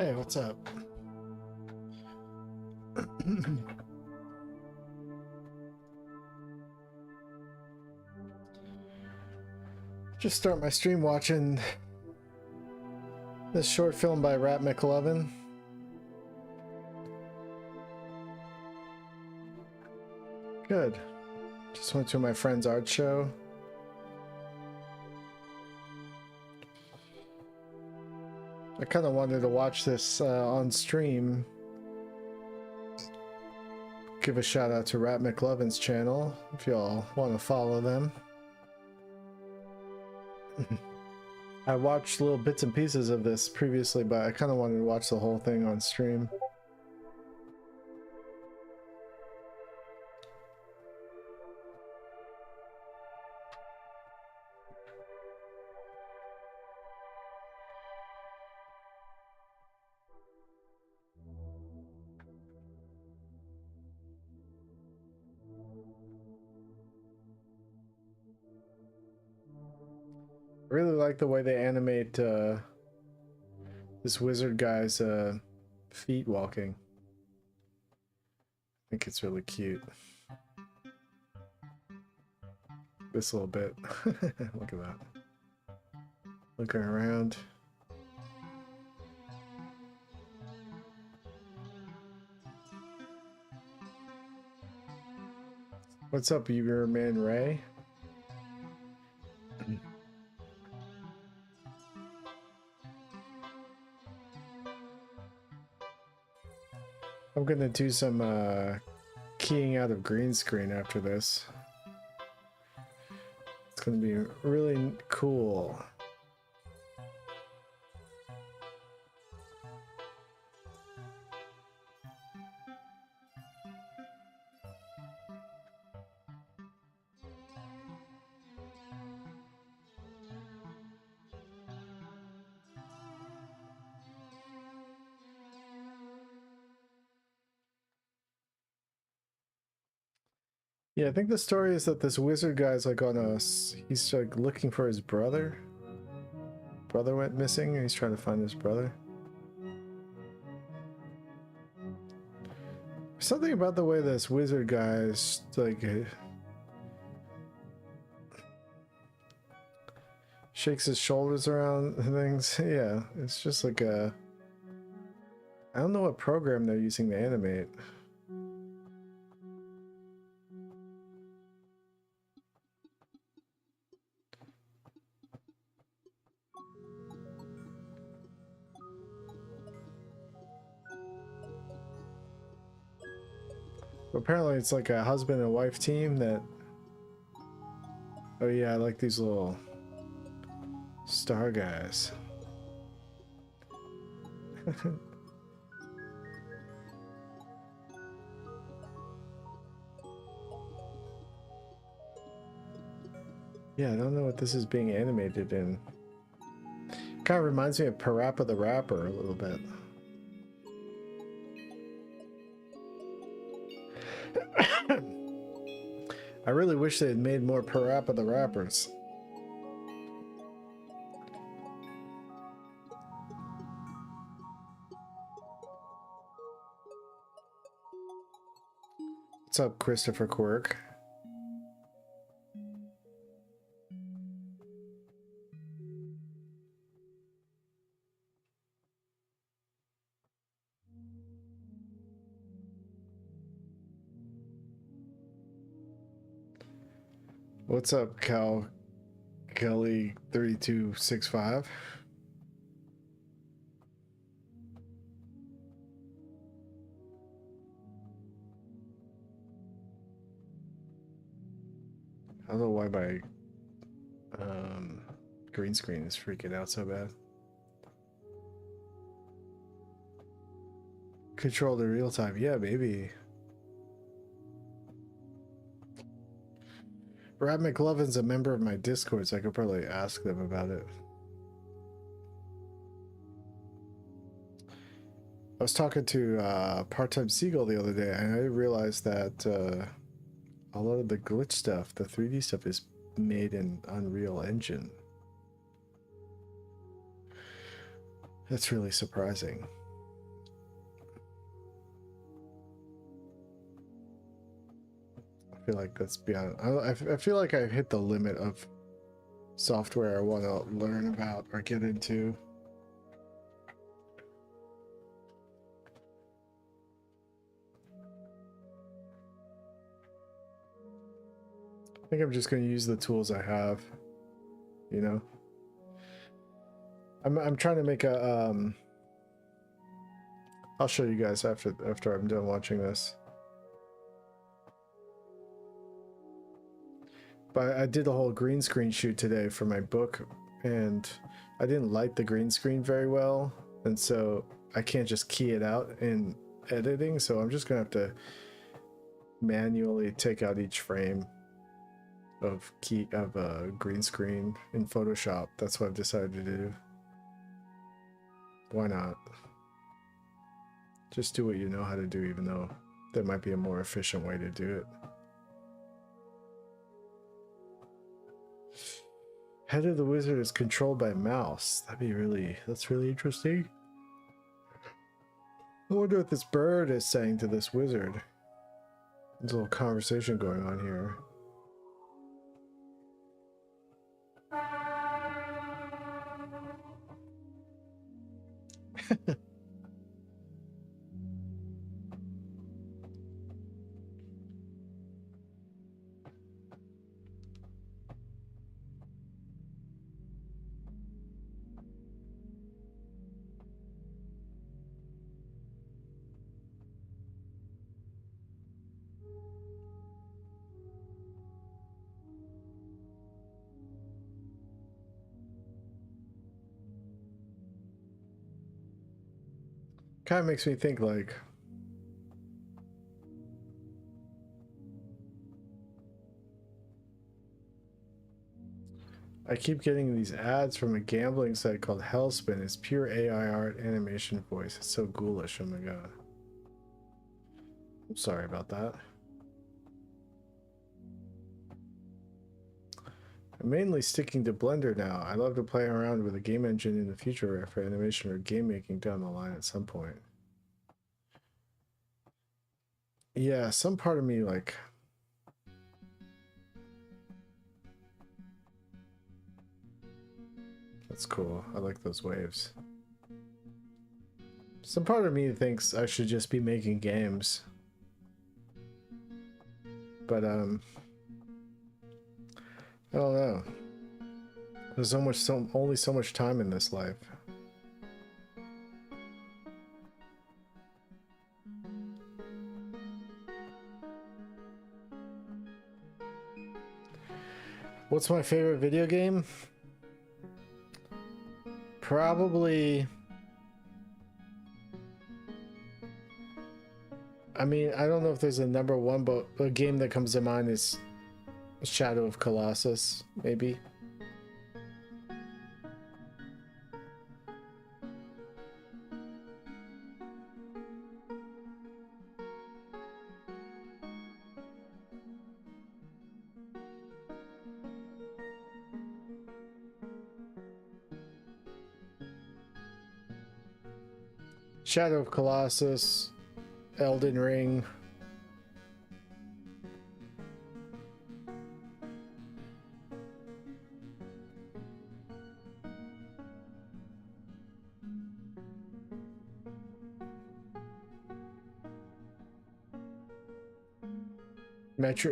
Hey, what's up? Just start my stream watching this short film by Rat McLovin. Good. Just went to my friend's art show. I kind of wanted to watch this on stream. Give a shout out to Rat McLovin's channel if y'all want to follow them. I watched little bits and pieces of this previously, but I kind of wanted to watch the whole thing on stream. I really like the way they animate this wizard guy's feet walking. I think it's really cute. This little bit. Look at that. Looking around. What's up, your man Ray? I'm gonna do some keying out of green screen after this. It's gonna be really cool. Yeah, I think the story is that this wizard guy's like on a... He's like looking for his brother. Brother went missing and he's trying to find his brother. Something about the way this wizard guy is like... shakes his shoulders around and things. Yeah, it's just like a... I don't know what program they're using to animate. Apparently it's like a husband and wife team that... Oh yeah, I like these little star guys. Yeah, I don't know what this is being animated in. Kind of reminds me of Parappa the Rapper a little bit. I really wish they had made more Parappa the Rappers. What's up, Christopher Quirk? What's up, Kelly 3265? I don't know why my green screen is freaking out so bad. Control the real time. Yeah, maybe. Rat McLovin's a member of my Discord, so I could probably ask them about it. I was talking to Part-Time Seagull the other day, and I realized that a lot of the glitch stuff, the 3D stuff, is made in Unreal Engine. That's really surprising. feel like that's beyond. I feel like I've hit the limit of software I want to learn about or get into. I think I'm just going to use the tools I have, you know. I'm trying to make a I'll show you guys after I'm done watching this. But I did a whole green screen shoot today for my book, and I didn't light the green screen very well, and so I can't just key it out in editing, so I'm just gonna have to manually take out each frame of green screen in Photoshop. That's what I've decided to do. Why not? Just do what you know how to do, even though there might be a more efficient way to do it. Head of the wizard is controlled by mouse. That's really interesting. I wonder what this bird is saying to this wizard. There's a little conversation going on here. Kind of makes me think like I keep getting these ads from a gambling site called Hellspin. It's pure AI art animation voice. It's so ghoulish. Oh my god. I'm sorry about that. I'm mainly sticking to Blender now. I love to play around with a game engine in the future for animation or game making down the line at some point. Yeah, some part of me like... That's cool. I like those waves. Some part of me thinks I should just be making games. But, I don't know. There's only so much time in this life. What's my favorite video game? Probably... I mean, I don't know if there's a number one, but a game that comes to mind is Shadow of Colossus, maybe. Shadow of Colossus, Elden Ring.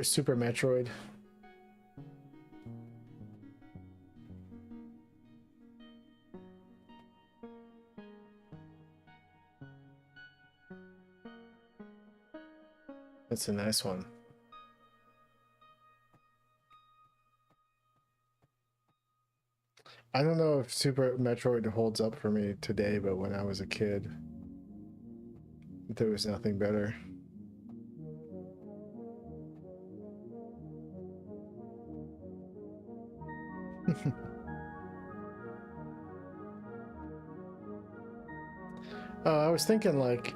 Super Metroid. That's a nice one. I don't know if Super Metroid holds up for me today, but when I was a kid, there was nothing better. I was thinking like...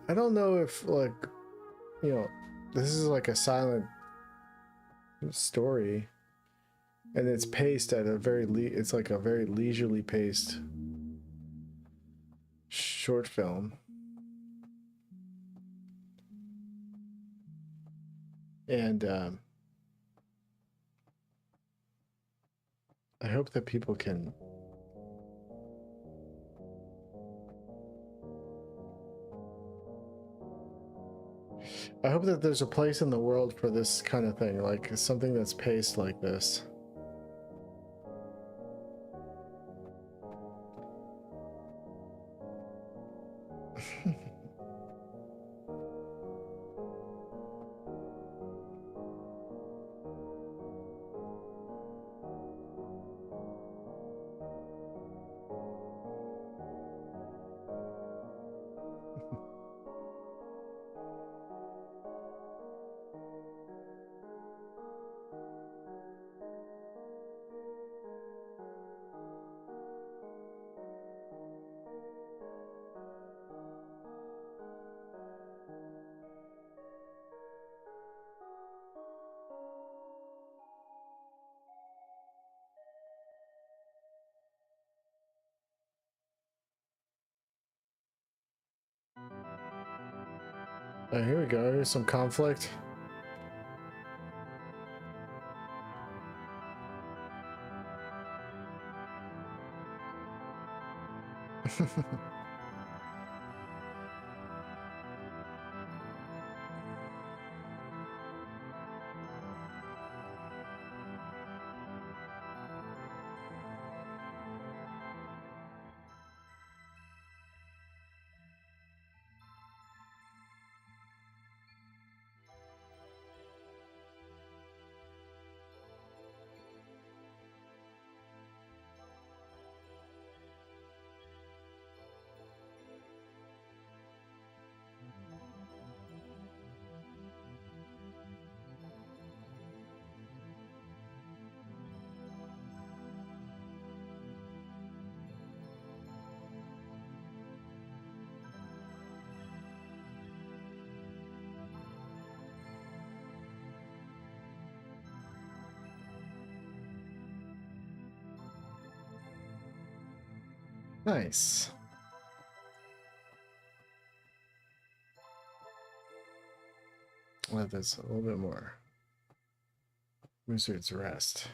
I don't know if like, you know, this is like a silent story and it's paced at a very it's like a very leisurely paced short film. And I hope that people can I hope that there's a place in the world for this kind of thing, like something that's paced like this. Here we go. Here's some conflict. Nice. Let this a little bit more. Wizard's Rest.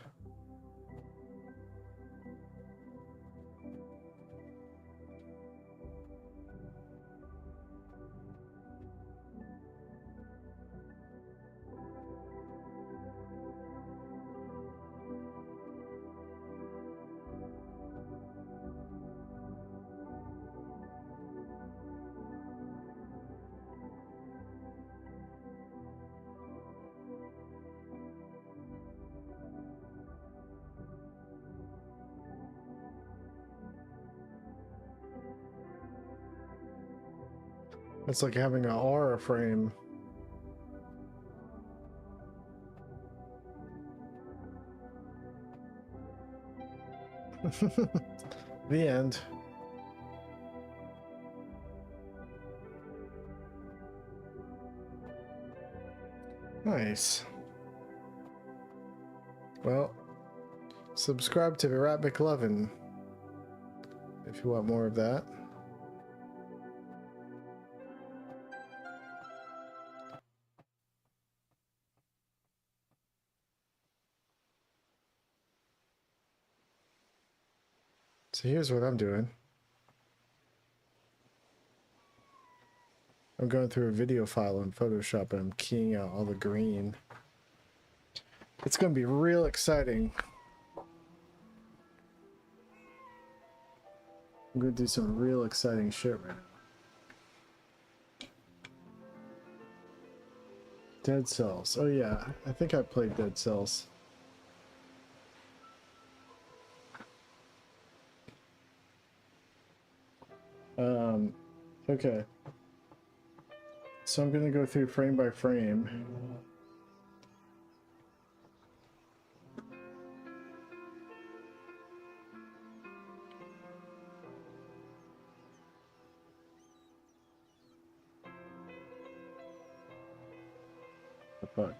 It's like having an aura frame. The end. Nice. Well, subscribe to Rat McLovin if you want more of that. So here's what I'm doing. I'm going through a video file in Photoshop and I'm keying out all the green. It's going to be real exciting. I'm going to do some real exciting shit right now. Dead Cells. Oh yeah, I think I played Dead Cells. Okay. So I'm going to go through frame by frame. The fuck?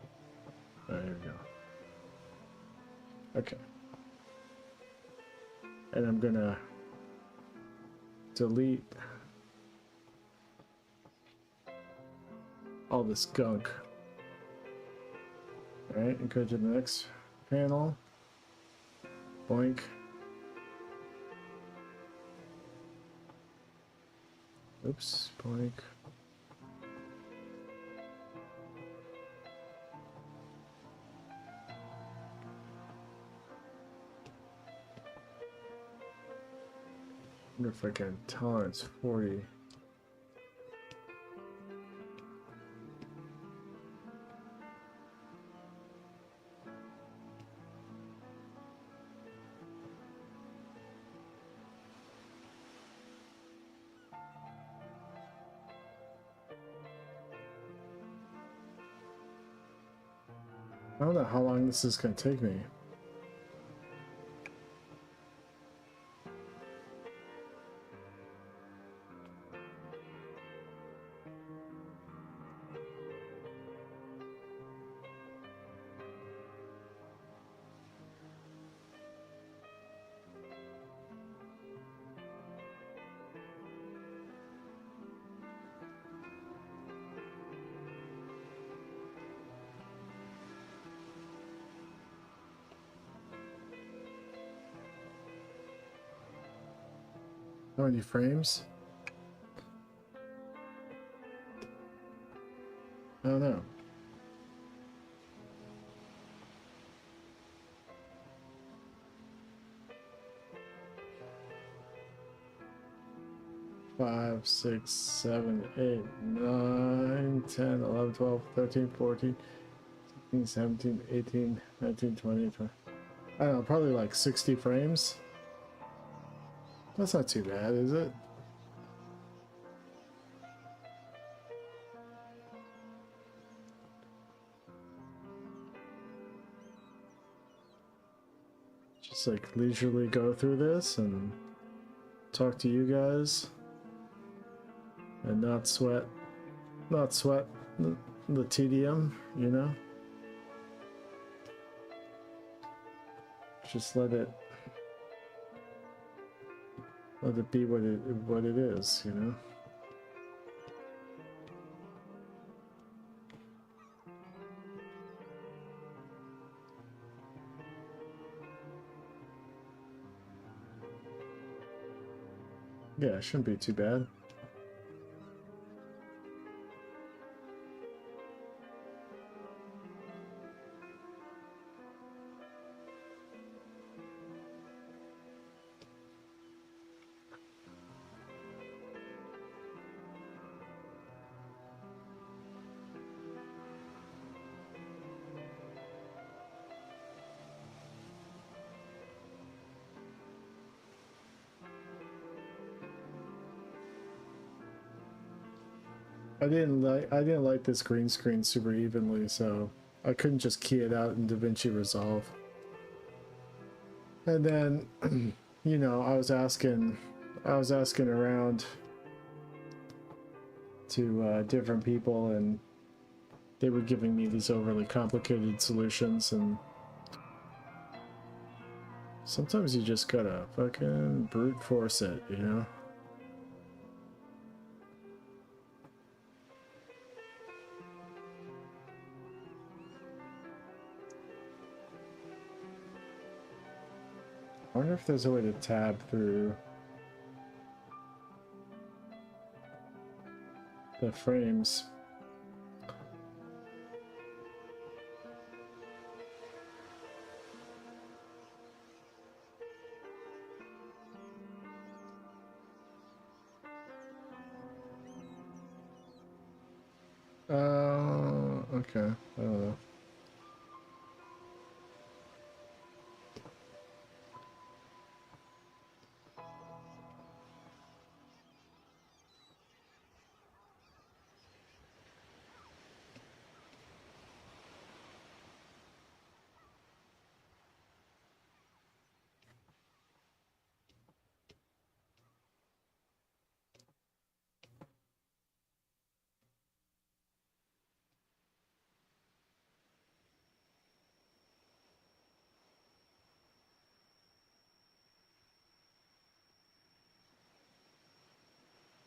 There we go. Okay. And I'm gonna delete all this gunk. Alright, and go to the next panel. Boink. Oops, boink. Wonder if I can tolerance 40. I don't know how long this is going to take me. How many frames? I don't know. Five, 6, 7, 8, 9, 10, 11, 12, 13, 14, 16, 17, 18, 19, 20, 20. I don't know, probably like 60 frames. That's not too bad, is it? Just like leisurely go through this and talk to you guys and not sweat the tedium, you know? Just let it be what it is, you know? Yeah, it shouldn't be too bad. I didn't like this green screen super evenly, so I couldn't just key it out in DaVinci Resolve. And then, you know, I was asking around to different people, and they were giving me these overly complicated solutions, and sometimes you just gotta fucking brute force it, you know? I wonder if there's a way to tab through the frames. Okay. I don't know.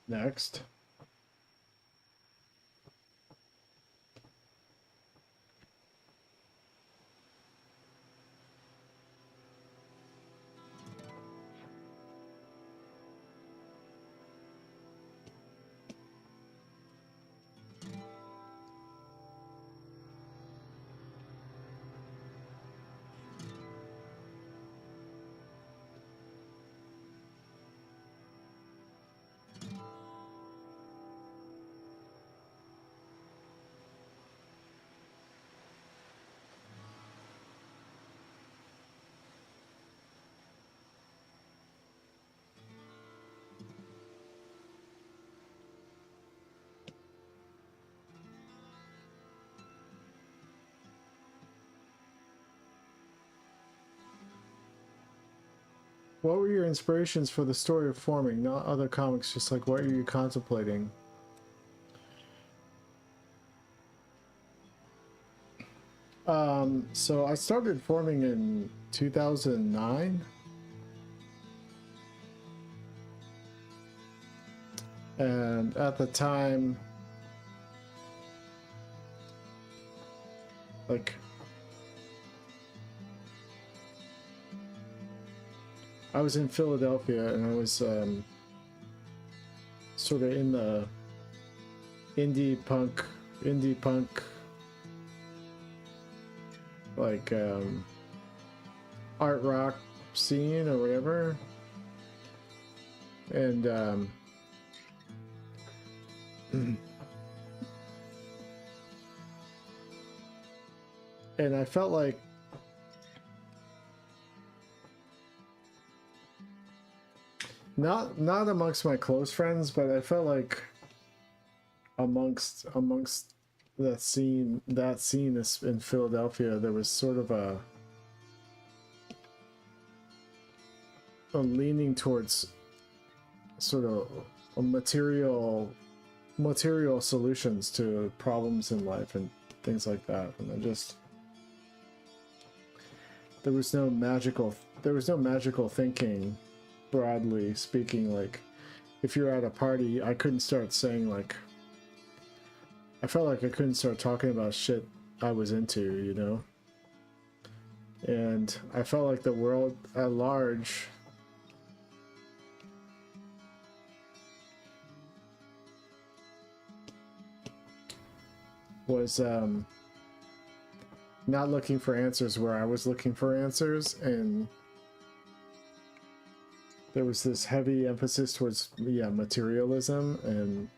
Next. What were your inspirations for the story of Forming? Not other comics, just like what are you contemplating? So I started Forming in 2009. And at the time, like, I was in Philadelphia and I was sort of in the indie punk like art rock scene or whatever, and and I felt like not amongst my close friends, but I felt like amongst that scene in Philadelphia, there was sort of a leaning towards sort of a material solutions to problems in life and things like that. And I just, there was no magical thinking, broadly speaking. Like, if you're at a party, I couldn't start saying, like, I felt like I couldn't start talking about shit I was into, you know? And I felt like the world at large was not looking for answers where I was looking for answers, and there was this heavy emphasis towards materialism, and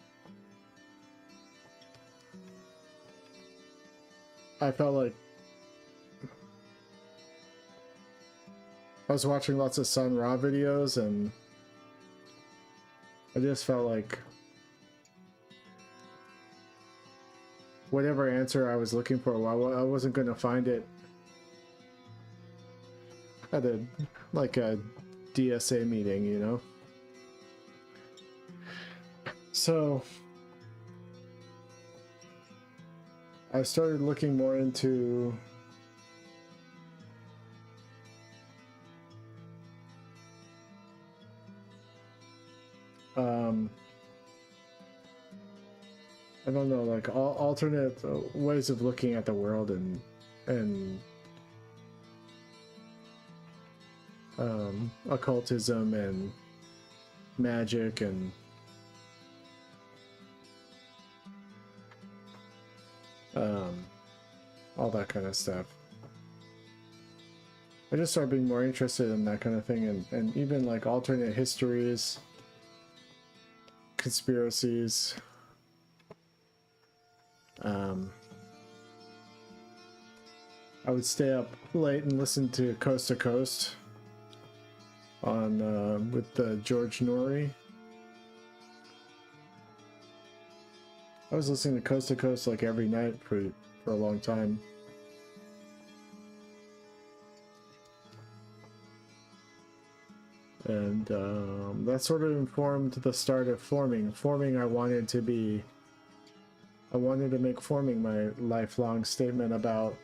I felt like I was watching lots of Sun Ra videos, and I just felt like whatever answer I was looking for, I wasn't going to find it at a DSA meeting, you know? So I started looking more into I don't know, like alternate ways of looking at the world, and occultism and magic and all that kind of stuff. I just started being more interested in that kind of thing, and even like alternate histories, conspiracies. I would stay up late and listen to Coast to Coast on with George Norrie. I was listening to Coast to Coast like every night for a long time. And that sort of informed the start of Forming. I wanted to make Forming my lifelong statement about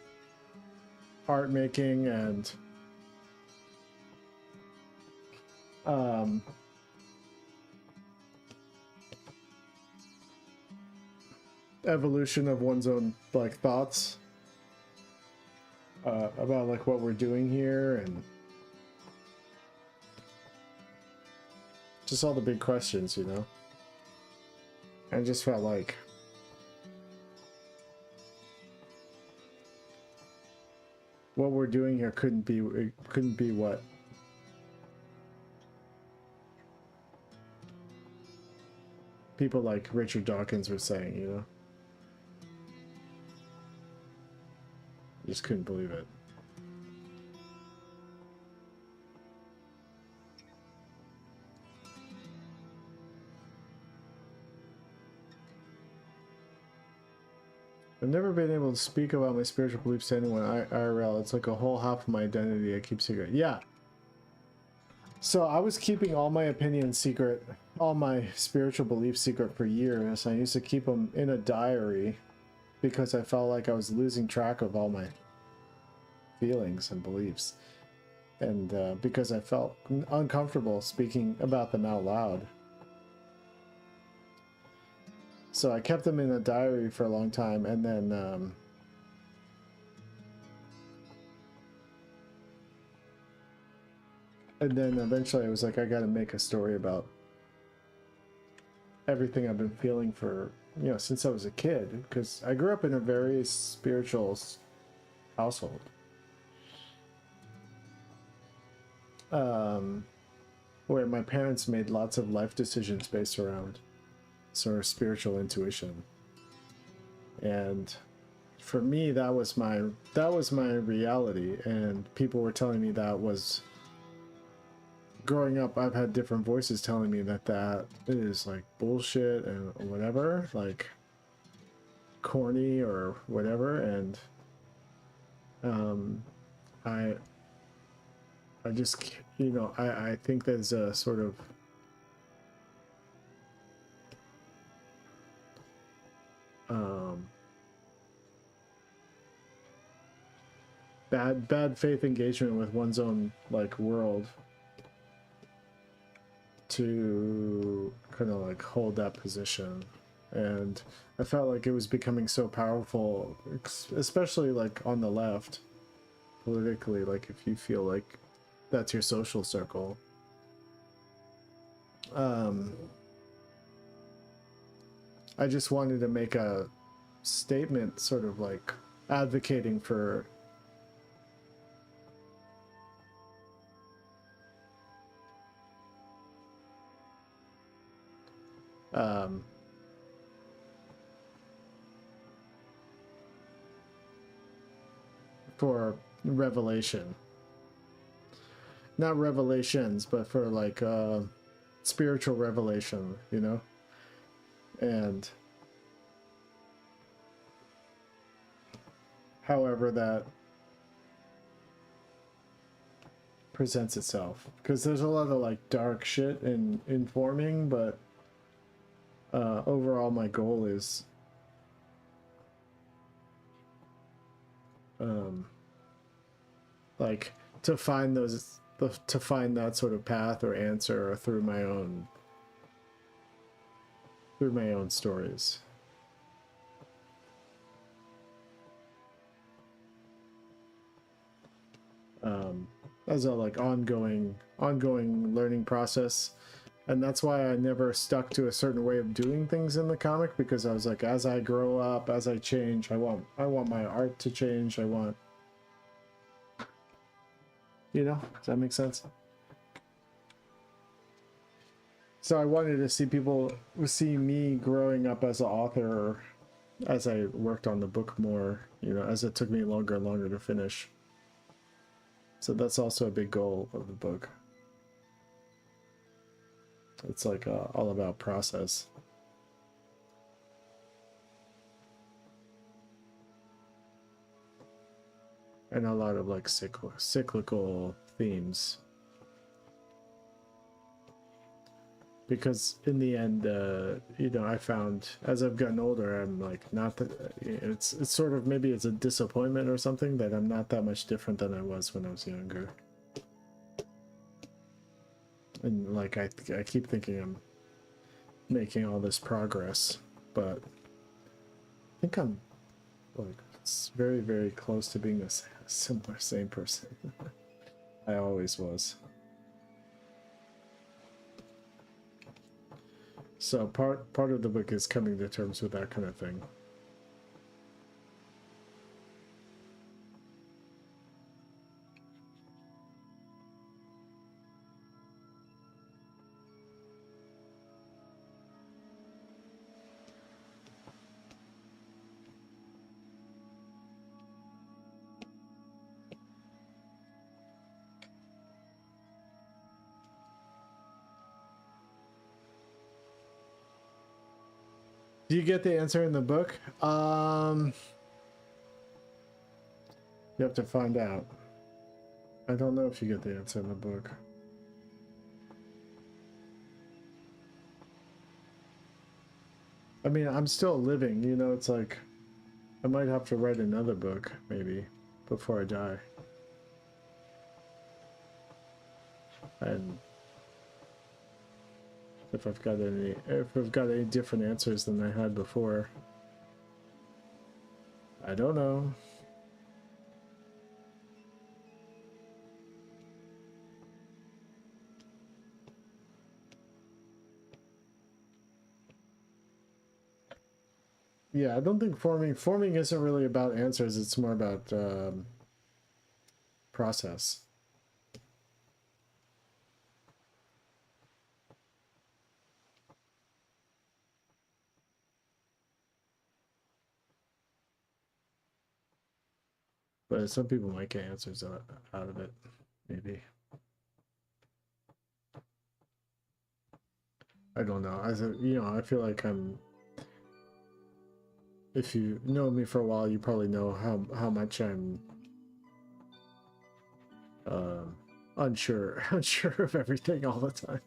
art making and evolution of one's own like thoughts about like what we're doing here, and just all the big questions, you know. I just felt like what we're doing here couldn't be what people like Richard Dawkins were saying, you know. Just couldn't believe it. I've never been able to speak about my spiritual beliefs to anyone IRL. It's like a whole half of my identity I keep secret. Yeah. So I was keeping all my opinions secret, all my spiritual beliefs secret for years. I used to keep them in a diary because I felt like I was losing track of all my feelings and beliefs. And because I felt uncomfortable speaking about them out loud. So I kept them in a diary for a long time, and then eventually I was like, I gotta make a story about everything I've been feeling for, you know, since I was a kid, because I grew up in a very spiritual household. Where my parents made lots of life decisions based around sort of spiritual intuition. And for me, that was my reality, and people were telling me that was growing up. I've had different voices telling me that is like bullshit and whatever, like corny or whatever. And I just, you know, I think there's a sort of bad faith engagement with one's own like world to kind of like hold that position. And I felt like it was becoming so powerful, especially like on the left politically, like if you feel like that's your social circle. I just wanted to make a statement sort of like advocating for for revelation, not revelations, but for like spiritual revelation, you know. And however that presents itself, because there's a lot of like dark shit in informing, but overall my goal is like to find that sort of path or answer through my own stories. As a like ongoing learning process. And that's why I never stuck to a certain way of doing things in the comic, because I was like, as I grow up, as I change, I want my art to change. I want, you know, does that make sense? So I wanted to see people see me growing up as an author as I worked on the book more, you know, as it took me longer and longer to finish. So that's also a big goal of the book. It's like all about process. And a lot of like cyclical themes. Because in the end, you know, I found as I've gotten older, I'm like not that it's sort of, maybe it's a disappointment or something, that I'm not that much different than I was when I was younger. And like I keep thinking I'm making all this progress, but I think I'm like it's very, very close to being a similar same person. I always was. So part of the book is coming to terms with that kind of thing. Do you get the answer in the book? You have to find out. I don't know if you get the answer in the book. I mean, I'm still living, you know, it's like I might have to write another book maybe before I die. And if I've got any different answers than I had before. I don't know. Yeah, I don't think forming isn't really about answers, it's more about process. But some people might get answers out of it, maybe. I don't know. I feel like if you know me for a while, you probably know how much I'm unsure of everything all the time.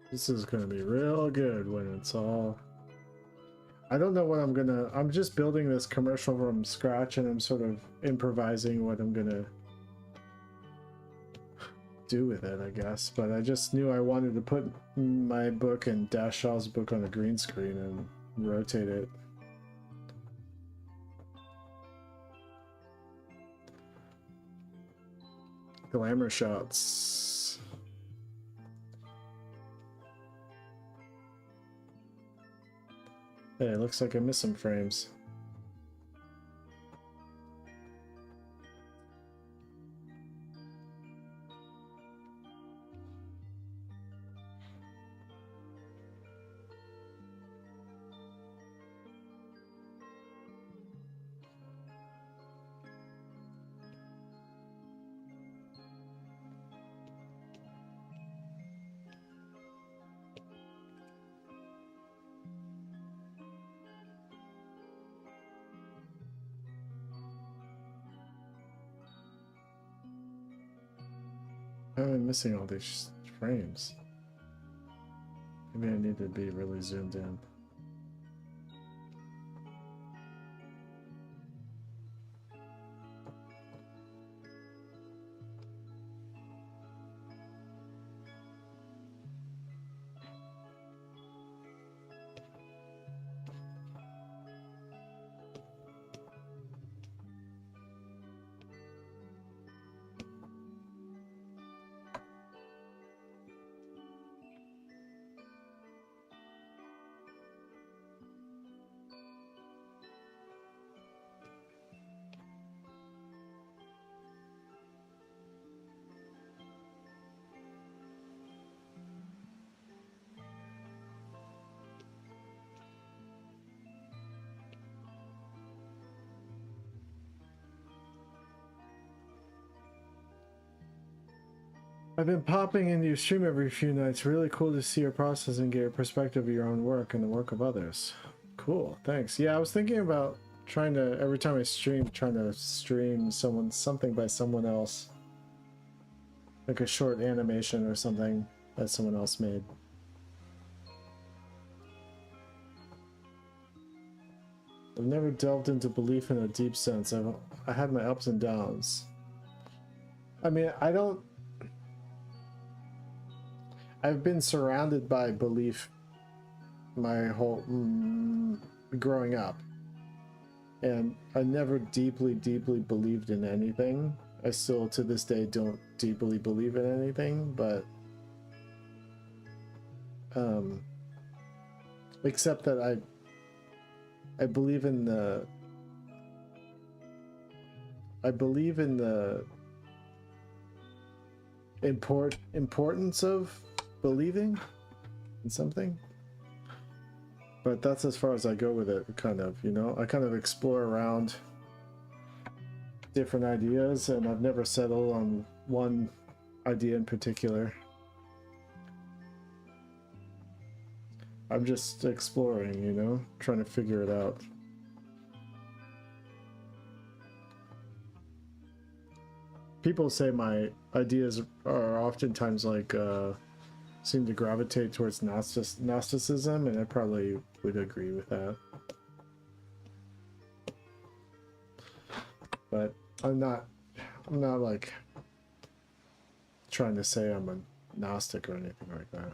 This is gonna be real good when it's all... I don't know what I'm just building this commercial from scratch and I'm sort of improvising what I'm gonna do with it, I guess. But I just knew I wanted to put my book and Dash Shaw's book on a green screen and rotate it. Glamour shots. Hey, it looks like I missed some frames. How am I missing all these frames? Maybe I need to be really zoomed in. I've been popping into your stream every few nights. Really cool to see your process and get your perspective of your own work and the work of others. Cool, thanks. Yeah, I was thinking about trying to, every time I stream, trying to stream something by someone else. Like a short animation or something that someone else made. I've never delved into belief in a deep sense. I had my ups and downs. I mean, I've been surrounded by belief my whole growing up, and I never deeply believed in anything. I still to this day don't deeply believe in anything, but except that I believe in the importance of believing in something. But that's as far as I go with it, kind of, you know? I kind of explore around different ideas, and I've never settled on one idea in particular. I'm just exploring, you know? Trying to figure it out. People say my ideas are oftentimes like, seem to gravitate towards Gnosticism, and I probably would agree with that. But I'm not like trying to say I'm a Gnostic or anything like that.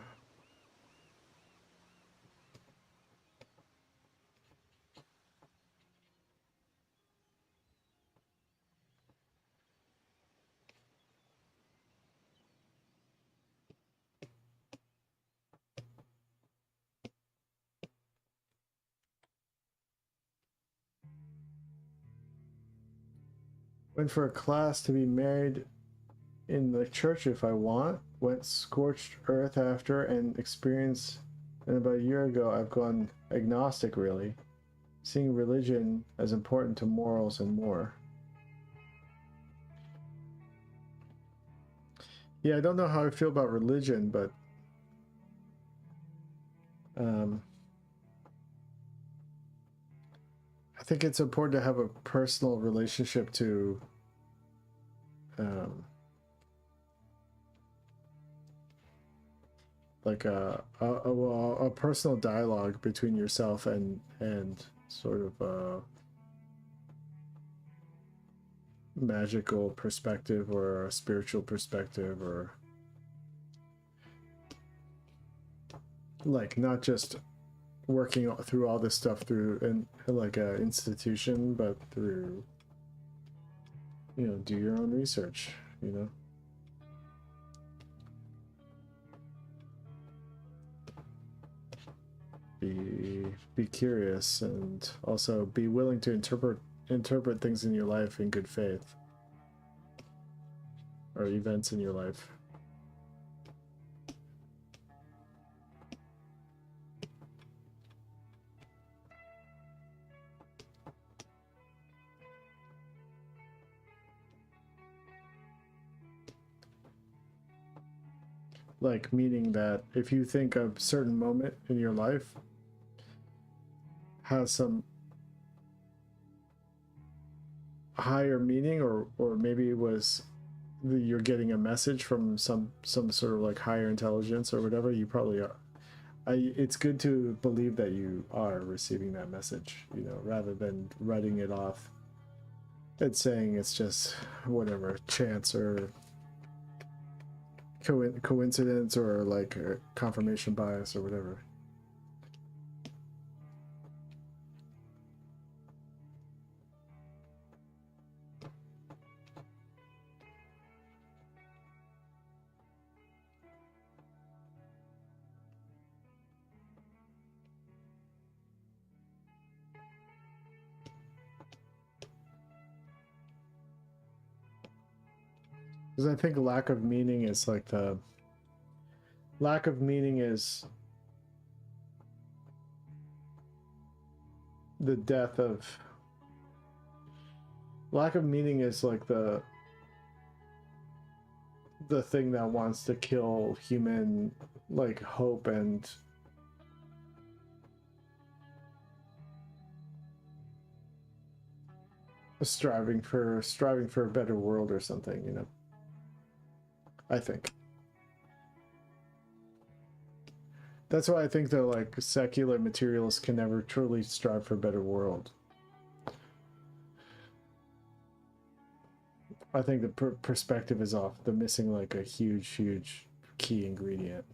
Went for a class to be married in the church if I want. Went scorched earth after and experienced. And about a year ago, I've gone agnostic, really. Seeing religion as important to morals and more. Yeah, I don't know how I feel about religion, but I think it's important to have a personal relationship to like a personal dialogue between yourself and sort of a magical perspective or a spiritual perspective, or like not just working through all this stuff through like a institution, but through, you know, do your own research, you know. Be curious, and also be willing to interpret things in your life in good faith, or events in your life. Like, meaning that if you think a certain moment in your life has some higher meaning, or maybe it was you're getting a message from some sort of like higher intelligence or whatever, you probably are. It's good to believe that you are receiving that message, you know, rather than writing it off and saying it's just whatever, chance or coincidence, or like confirmation bias or whatever. Because I think lack of meaning is like the lack of meaning is the death of lack of meaning is like the thing that wants to kill human like hope and striving for a better world or something, you know. I think that's why I think that like secular materialists can never truly strive for a better world, I think the perspective is off. They're missing like a huge key ingredient.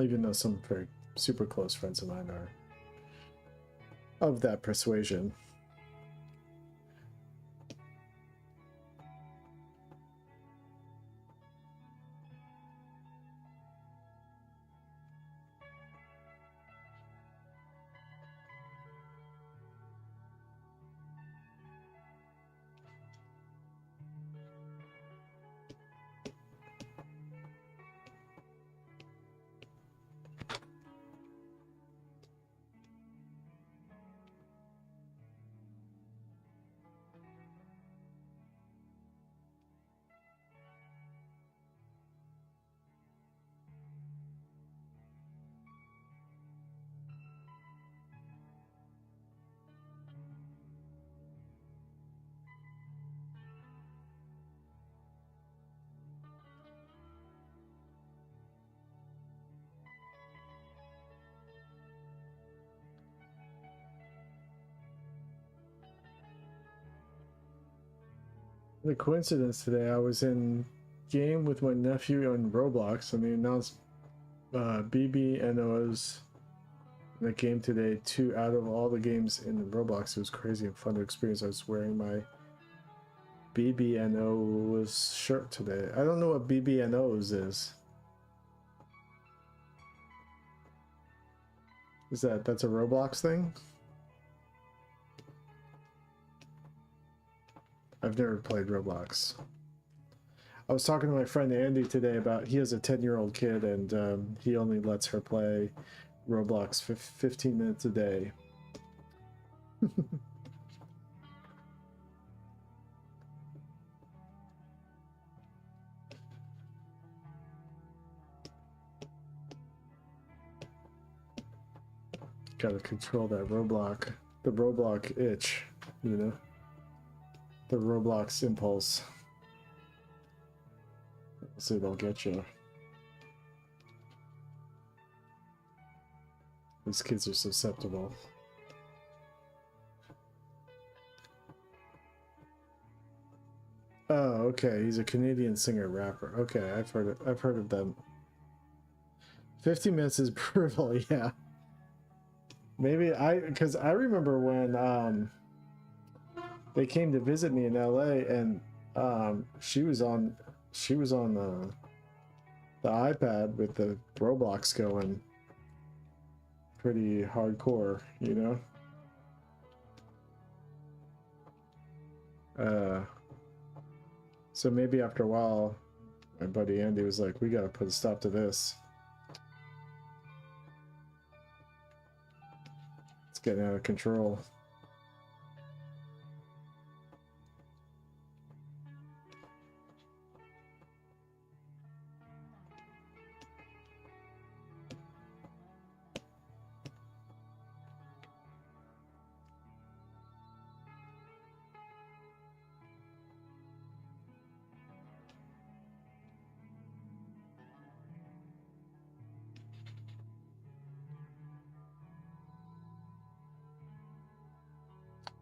Even though some very super close friends of mine are of that persuasion. The coincidence today, I was in game with my nephew on Roblox, and they announced BBNOs in the game today. 2 out of all the games in Roblox. It was crazy and fun to experience. I was wearing my BBNOs shirt today. I don't know what BBNOs is. That's a Roblox thing? I've never played Roblox. I was talking to my friend Andy today about he has a 10-year-old kid, and he only lets her play Roblox for 15 minutes a day. Gotta control that the Roblox itch, you know? The Roblox impulse. So they'll get you. These kids are susceptible. Oh, okay. He's a Canadian singer rapper. Okay, I've heard of them. 50 minutes is brutal, yeah. Maybe because I remember when they came to visit me in LA, and she was on the iPad with the Roblox going pretty hardcore, you know? So maybe after a while, my buddy Andy was like, we gotta put a stop to this. It's getting out of control.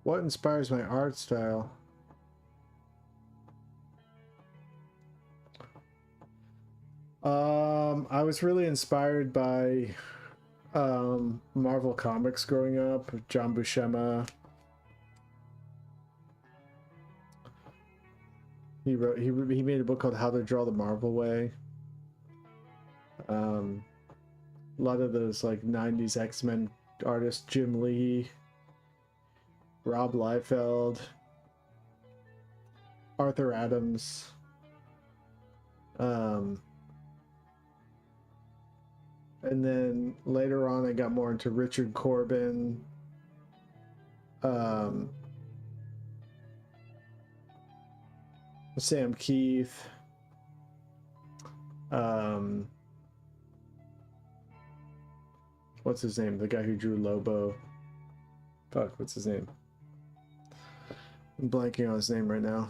What inspires my art style? I was really inspired by Marvel Comics growing up. John Buscema. He made a book called How to Draw the Marvel Way. A lot of those like 90s X-Men artists, Jim Lee, Rob Liefeld, Arthur Adams, and then later on I got more into Richard Corbin, Sam Keith, what's his name? The guy who drew Lobo. Fuck, what's his name? I'm blanking on his name right now.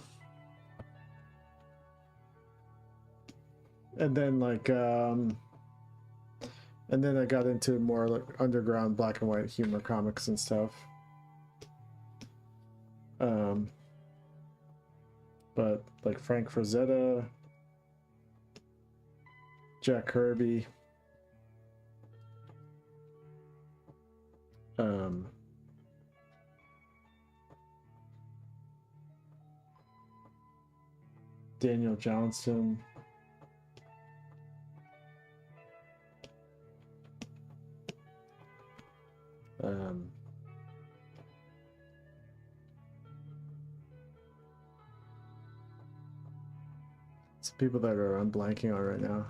And then like and And then I got into more like underground black and white humor comics and stuff. But like Frank Frazetta, Jack Kirby, Daniel Johnston, it's people that I'm blanking on right now.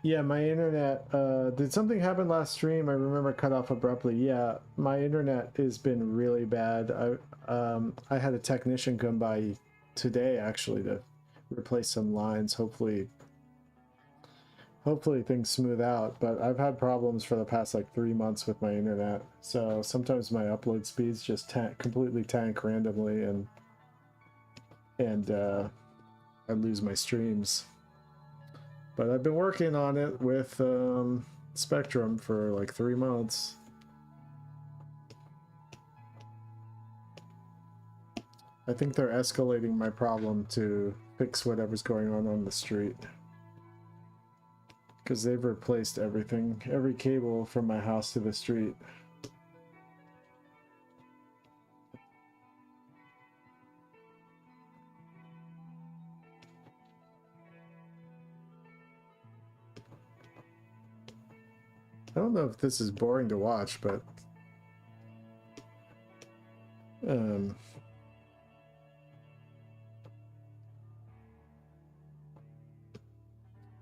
Yeah, my internet, did something happen last stream? I remember cut off abruptly. Yeah, my internet has been really bad. I had a technician come by today actually to replace some lines. Hopefully things smooth out, but I've had problems for the past like 3 months with my internet. So sometimes my upload speeds just completely tank randomly, and I lose my streams. But I've been working on it with Spectrum for like 3 months. I think they're escalating my problem to fix whatever's going on the street. Because they've replaced everything, every cable from my house to the street. I don't know if this is boring to watch, but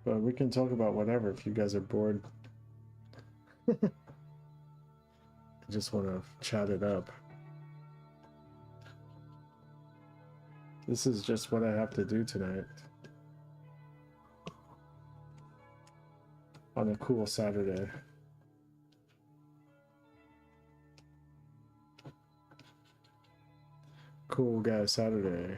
but we can talk about whatever if you guys are bored. I just want to chat it up. This is just what I have to do tonight. On a cool Saturday. Cool guy Saturday.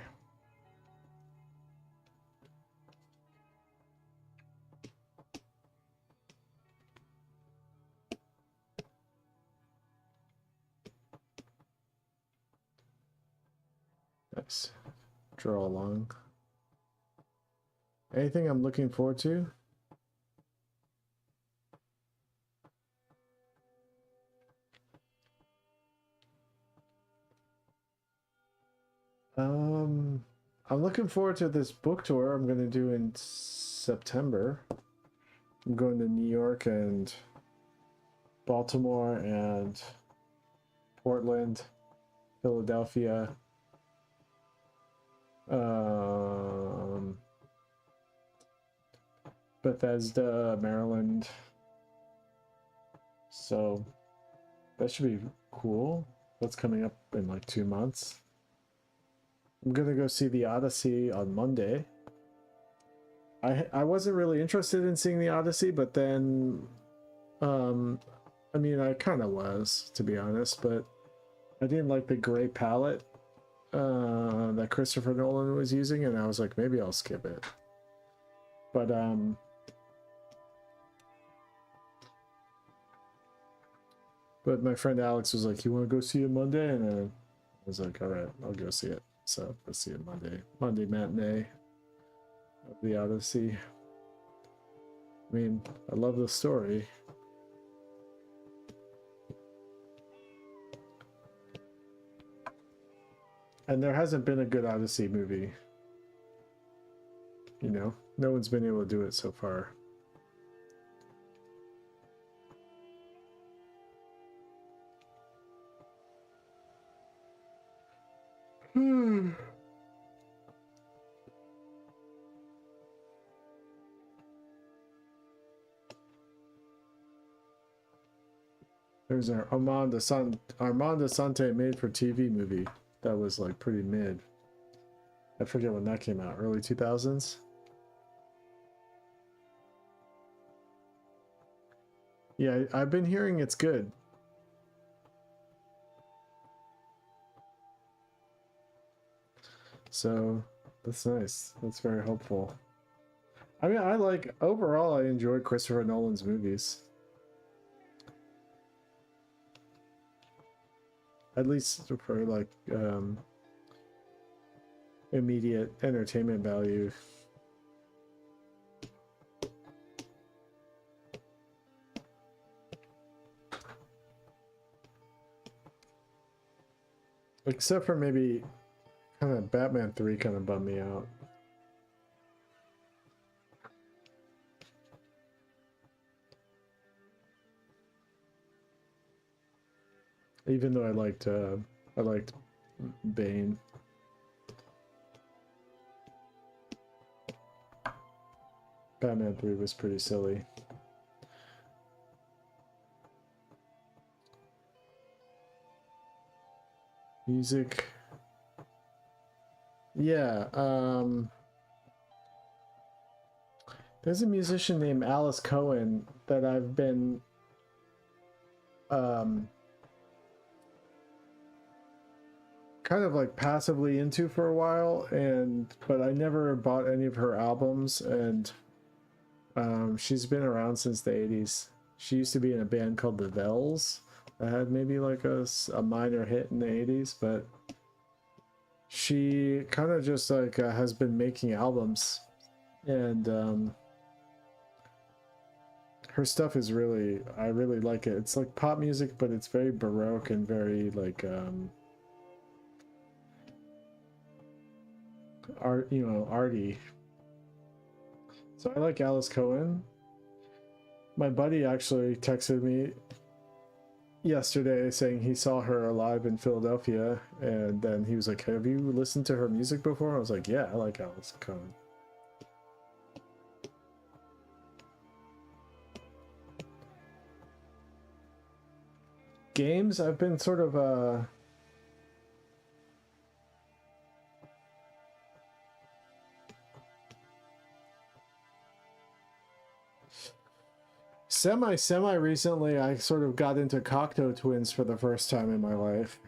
Nice. Draw along. Anything I'm looking forward to? I'm looking forward to this book tour I'm going to do in September. I'm going to New York and Baltimore and Portland, Philadelphia, Bethesda, Maryland. So that should be cool. That's coming up in like 2 months. I'm gonna go see the Odyssey on Monday. I wasn't really interested in seeing the Odyssey, but then I mean, I kind of was, to be honest, but I didn't like the gray palette that Christopher Nolan was using, and I was like, maybe I'll skip it. But my friend Alex was like, you want to go see it Monday? And I was like, all right, I'll go see it. So let's see it Monday matinee of the Odyssey. I mean, I love the story. And there hasn't been a good Odyssey movie. You know, no one's been able to do it so far. There's an Armand Assante made for TV movie that was like pretty mid. I forget when that came out, early 2000s. Yeah, I've been hearing it's good. So so that's nice. That's very helpful. I mean, overall, I enjoy Christopher Nolan's movies. At least for like immediate entertainment value. Except for maybe kind of Batman 3 kind of bummed me out. Even though I liked Bane. Batman 3 was pretty silly. Music. Yeah, there's a musician named Alice Cohen that I've been kind of like passively into for a while, but I never bought any of her albums, and she's been around since the 80s. She used to be in a band called the Vells that had maybe like a minor hit in the 80s, but she kind of just like has been making albums, and her stuff is really, I really like it. It's like pop music, but it's very baroque and very like art, you know, arty. So I like Alice Cohen. My buddy actually texted me yesterday saying he saw her live in Philadelphia, and then he was like, have you listened to her music before? I was like, yeah, I like Alice Cohen. Games, I've been sort of semi recently I sort of got into Cocteau Twins for the first time in my life,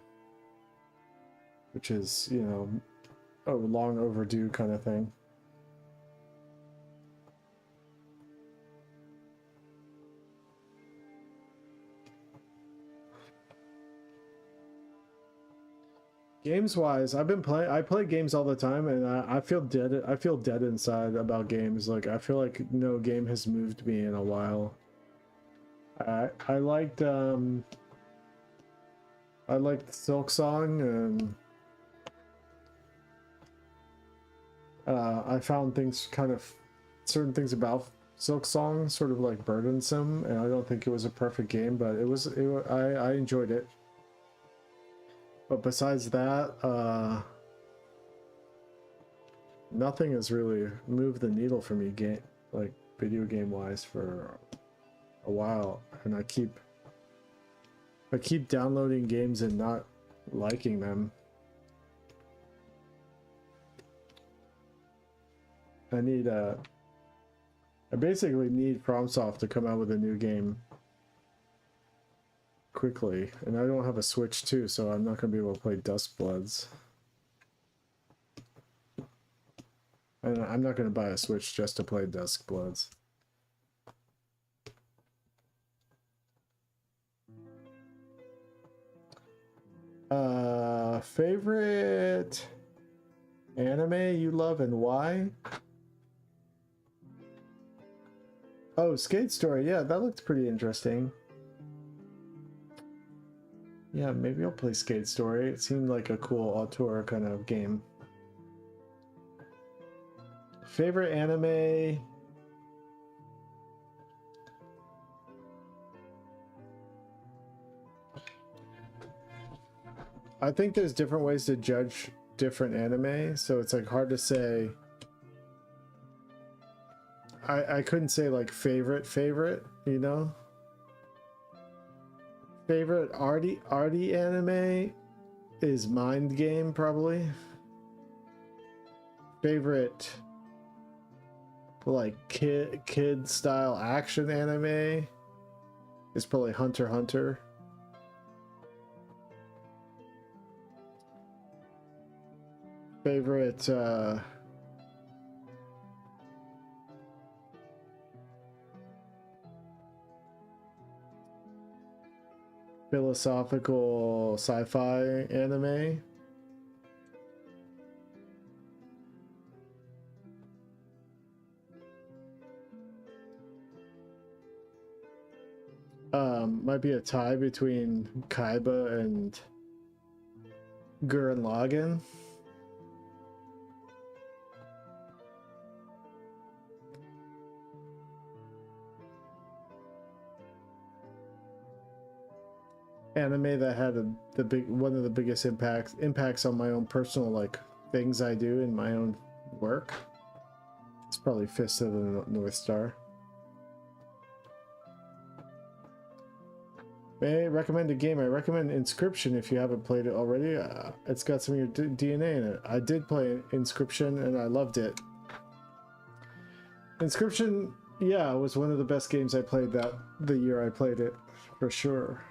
which is, you know, a long overdue kind of thing. Games wise, I play games all the time, and I feel dead. I feel dead inside about games. Like, I feel like no game has moved me in a while. I liked Silk Song, and I found certain things about Silk Song sort of like burdensome, and I don't think it was a perfect game, but I enjoyed it. But besides that, nothing has really moved the needle for me video game wise for a while, and I keep downloading games and not liking them. I basically need FromSoft to come out with a new game quickly, and I don't have a Switch too, so I'm not gonna be able to play Duskbloods. And I'm not gonna buy a Switch just to play Duskbloods. Favorite anime you love and why? Oh, Skate Story. Yeah, that looked pretty interesting. Yeah, maybe I'll play Skate Story. It seemed like a cool auteur kind of game. Favorite anime? I think there's different ways to judge different anime, so it's like hard to say. I couldn't say like favorite, you know? Favorite arty anime is Mind Game, probably. Favorite like kid style action anime is probably Hunter x Hunter. favorite philosophical sci-fi anime. Might be a tie between Kaiba and Gurren Lagann. Anime that had one of the biggest impacts on my own personal like things I do in my own work. It's probably Fist of the North Star. May I recommend a game? I recommend Inscription if you haven't played it already. It's got some of your DNA in it. I did play Inscription and I loved it. Inscription, yeah, was one of the best games I played the year I played it, for sure.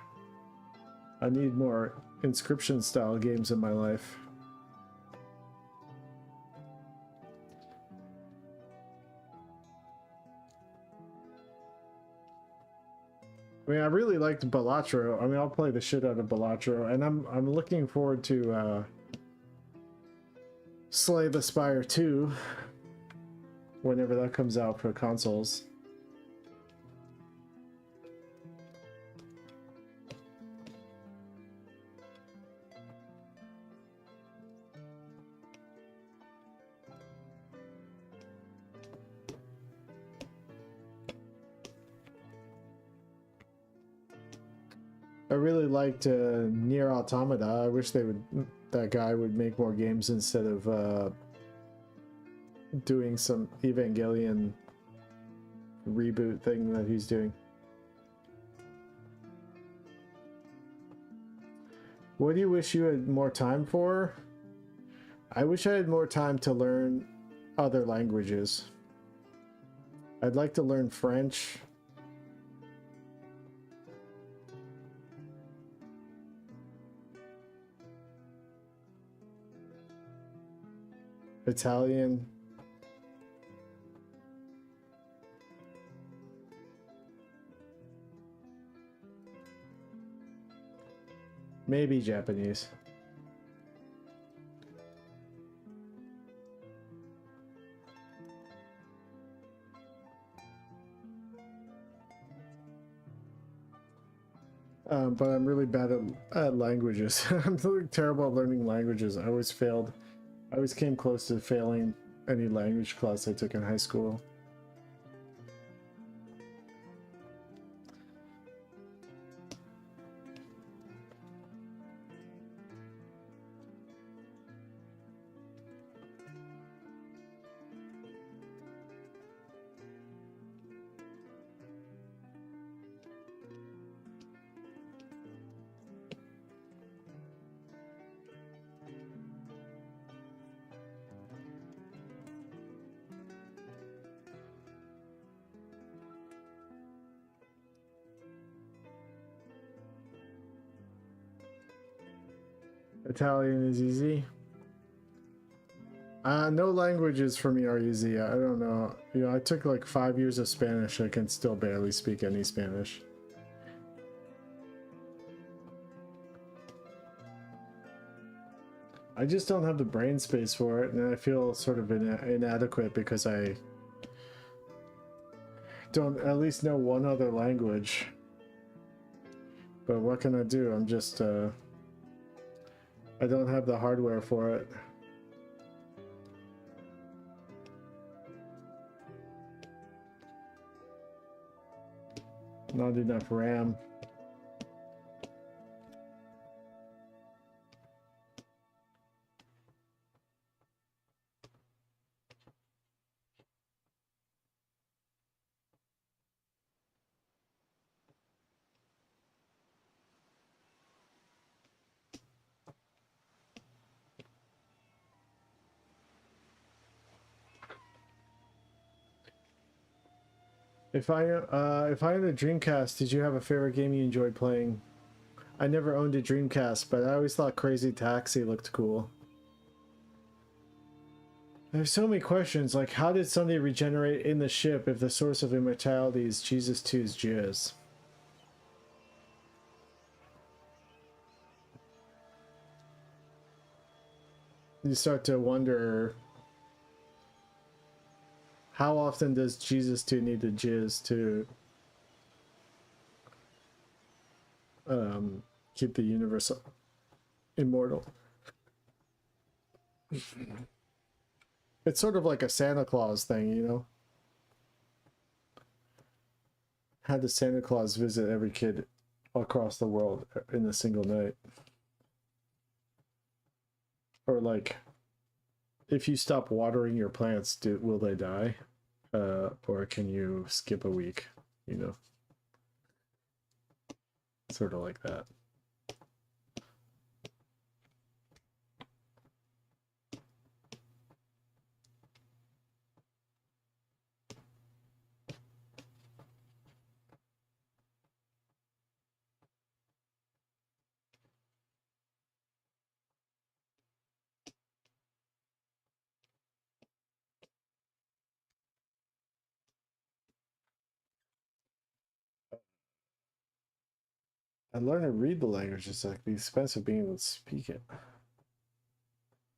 I need more Inscription style games in my life. I mean, I really liked Balatro. I mean, I'll play the shit out of Balatro, and I'm looking forward to Slay the Spire 2 whenever that comes out for consoles. I really liked Nier Automata. I wish that guy would make more games instead of doing some Evangelion reboot thing that he's doing. What do you wish you had more time for? I wish I had more time to learn other languages. I'd like to learn French. Italian. Maybe Japanese. But I'm really bad at languages. I'm really terrible at learning languages. I always failed. I always came close to failing any language class I took in high school. Italian is easy. No languages for me are easy. I don't know. You know, I took like 5 years of Spanish. I can still barely speak any Spanish. I just don't have the brain space for it, and I feel sort of inadequate because I don't at least know one other language. But what can I do? I'm just, I don't have the hardware for it. Not enough RAM. If I had a Dreamcast, did you have a favorite game you enjoyed playing? I never owned a Dreamcast, but I always thought Crazy Taxi looked cool. There's so many questions, like how did Sunday regenerate in the ship if the source of immortality is Jesus 2's jizz? You start to wonder, how often does Jesus 2 need to jizz to keep the universe immortal? It's sort of like a Santa Claus thing, you know? How does Santa Claus visit every kid across the world in a single night? Or like, if you stop watering your plants, will they die? Or can you skip a week, you know? Sort of like that. I learned to read the language, it's like the expense of being able to speak it.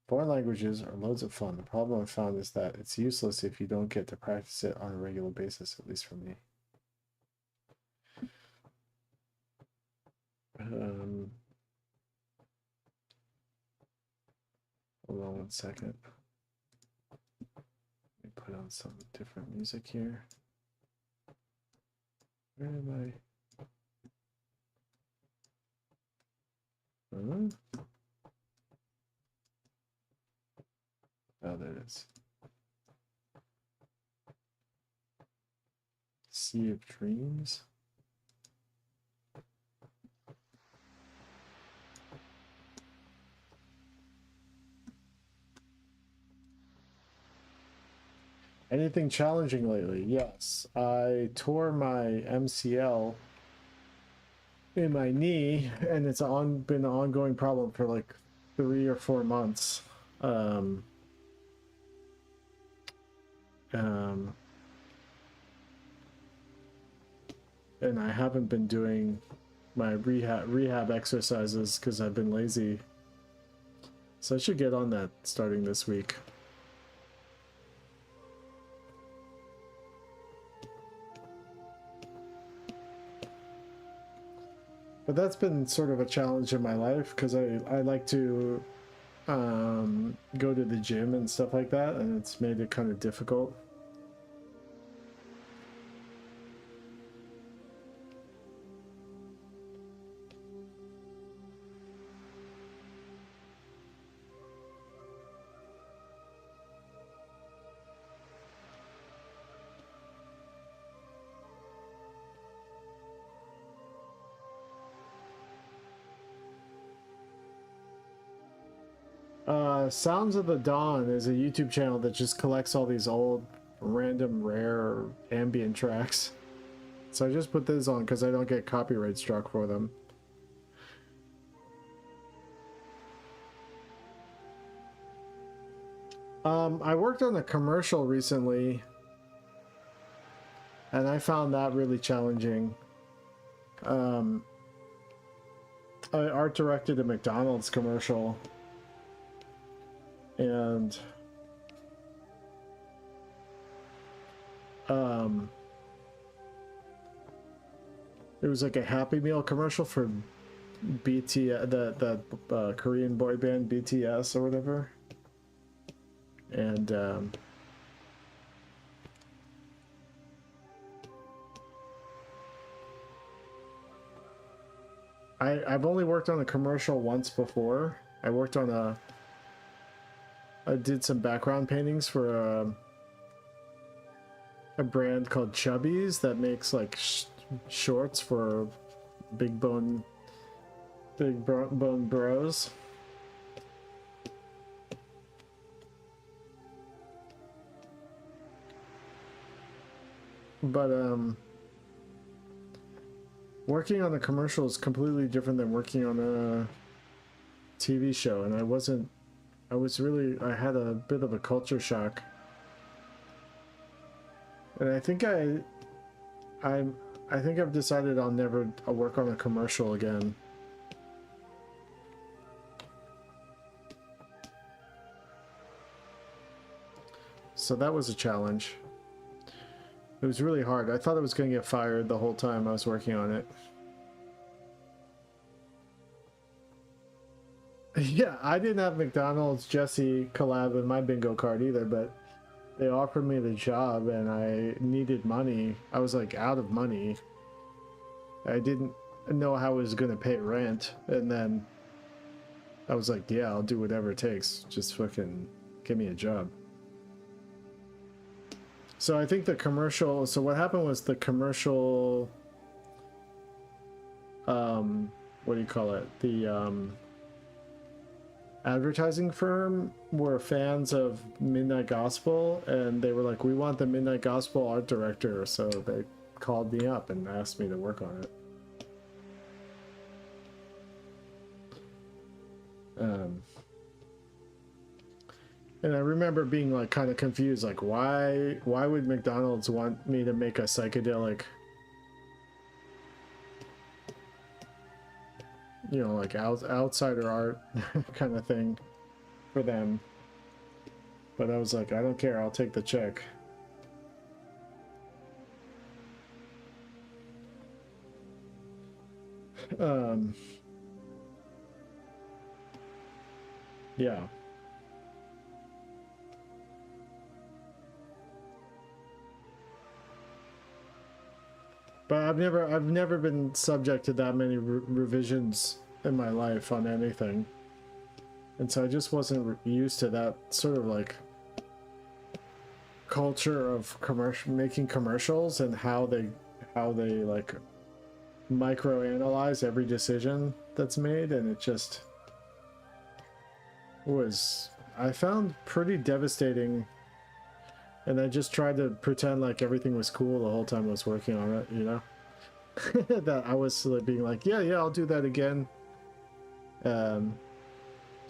Foreign languages are loads of fun. The problem I've found is that it's useless if you don't get to practice it on a regular basis, at least for me. Hold on 1 second. Let me put on some different music here. Where am I? Oh, there it is. Sea of Dreams. Anything challenging lately? Yes. I tore my MCL in my knee, and it's been an ongoing problem for like 3 or 4 months. And I haven't been doing my rehab exercises because I've been lazy. So I should get on that starting this week. But that's been sort of a challenge in my life because I like to go to the gym and stuff like that, and it's made it kind of difficult. Sounds of the Dawn is a YouTube channel that just collects all these old, random, rare ambient tracks. So I just put this on because I don't get copyright struck for them. I worked on a commercial recently, and I found that really challenging. I art directed a McDonald's commercial. And it was like a Happy Meal commercial for BTS, the Korean boy band BTS or whatever. And I've only worked on a commercial once before. I worked on I did some background paintings for a brand called Chubbies that makes like shorts for big bone bros. But working on a commercial is completely different than working on a TV show, and I wasn't I had a bit of a culture shock. And I'm, I think I've decided I'll work on a commercial again. So that was a challenge. It was really hard. I thought I was going to get fired the whole time I was working on it. Yeah, I didn't have McDonald's Jesse collab in my bingo card either, but they offered me the job and I needed money. I was like out of money. I didn't know how I was going to pay rent. And then I was like, yeah, I'll do whatever it takes. Just fucking give me a job. So I think the commercial, so what happened was the commercial, what do you call it? The advertising firm were fans of Midnight Gospel, and they were like, we want the Midnight Gospel art director. So they called me up and asked me to work on it. And I remember being like kind of confused, like why would McDonald's want me to make a psychedelic, you know, like outsider art kind of thing for them. But I was like, I don't care, I'll take the check. Yeah. But I've never been subject to that many revisions in my life on anything. And so I just wasn't used to that sort of like culture of making commercials and how they like micro analyze every decision that's made, and it just was, I found pretty devastating. And I just tried to pretend like everything was cool the whole time I was working on it, you know? That I was being like, yeah, I'll do that again.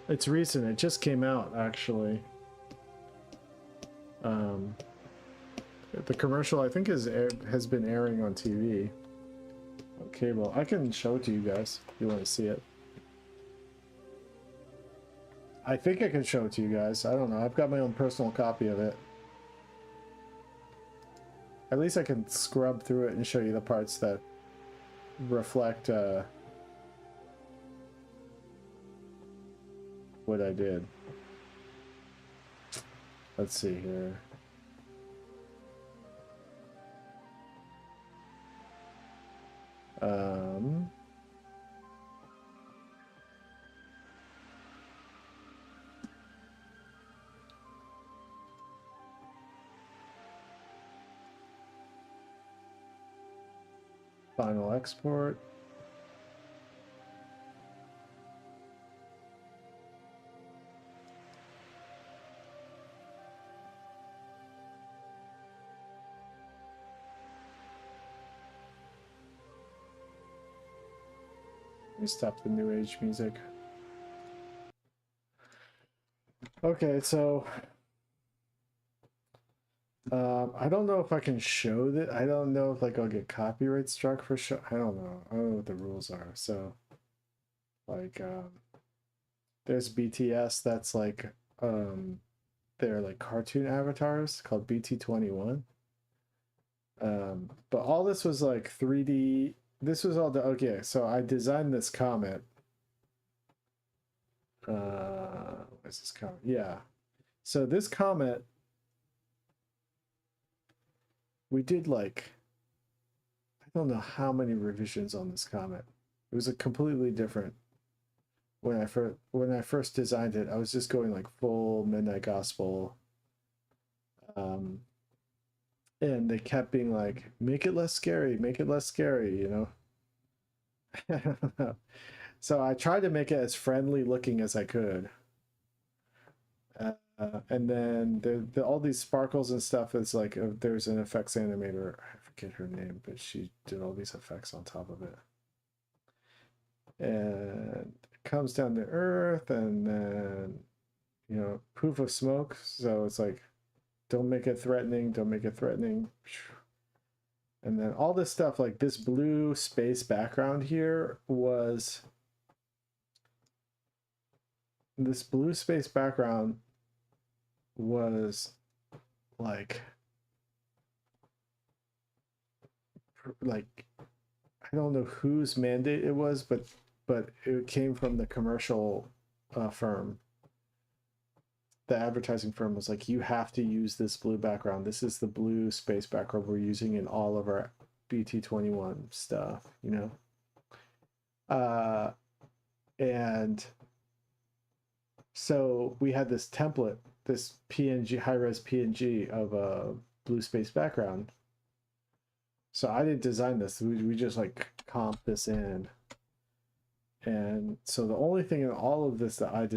It's recent. It just came out, actually. The commercial, I think, has been airing on TV. On cable. I can show it to you guys if you want to see it. I think I can show it to you guys. I don't know. I've got my own personal copy of it. At least I can scrub through it and show you the parts that reflect what I did. Let's see here. Final export. Let me stop the new age music. Okay, so I don't know if I can show that. I don't know if like I'll get copyright struck for show. I don't know. I don't know what the rules are. So like there's BTS that's like they're like cartoon avatars called BT21. But all this was like 3D. This was all the okay, so I designed this comet. What's this comet? Yeah. So this comet, we did like, I don't know how many revisions on this comet. It was a completely different. When I first designed it, I was just going like full Midnight Gospel. And they kept being like, make it less scary, you know. So I tried to make it as friendly looking as I could. And then all these sparkles and stuff is like there's an effects animator, I forget her name, but she did all these effects on top of it. And it comes down to Earth, and then you know, proof of smoke. So it's like, don't make it threatening, don't make it threatening. And then all this stuff, like this blue space background here was, this blue space background was like I don't know whose mandate it was, but it came from the commercial firm. The advertising firm was like, you have to use this blue background. This is the blue space background we're using in all of our BT21 stuff, you know? And so we had this template, this PNG, high-res PNG of a blue space background. So I didn't design this. We just like comp this in. And so the only thing in all of this that I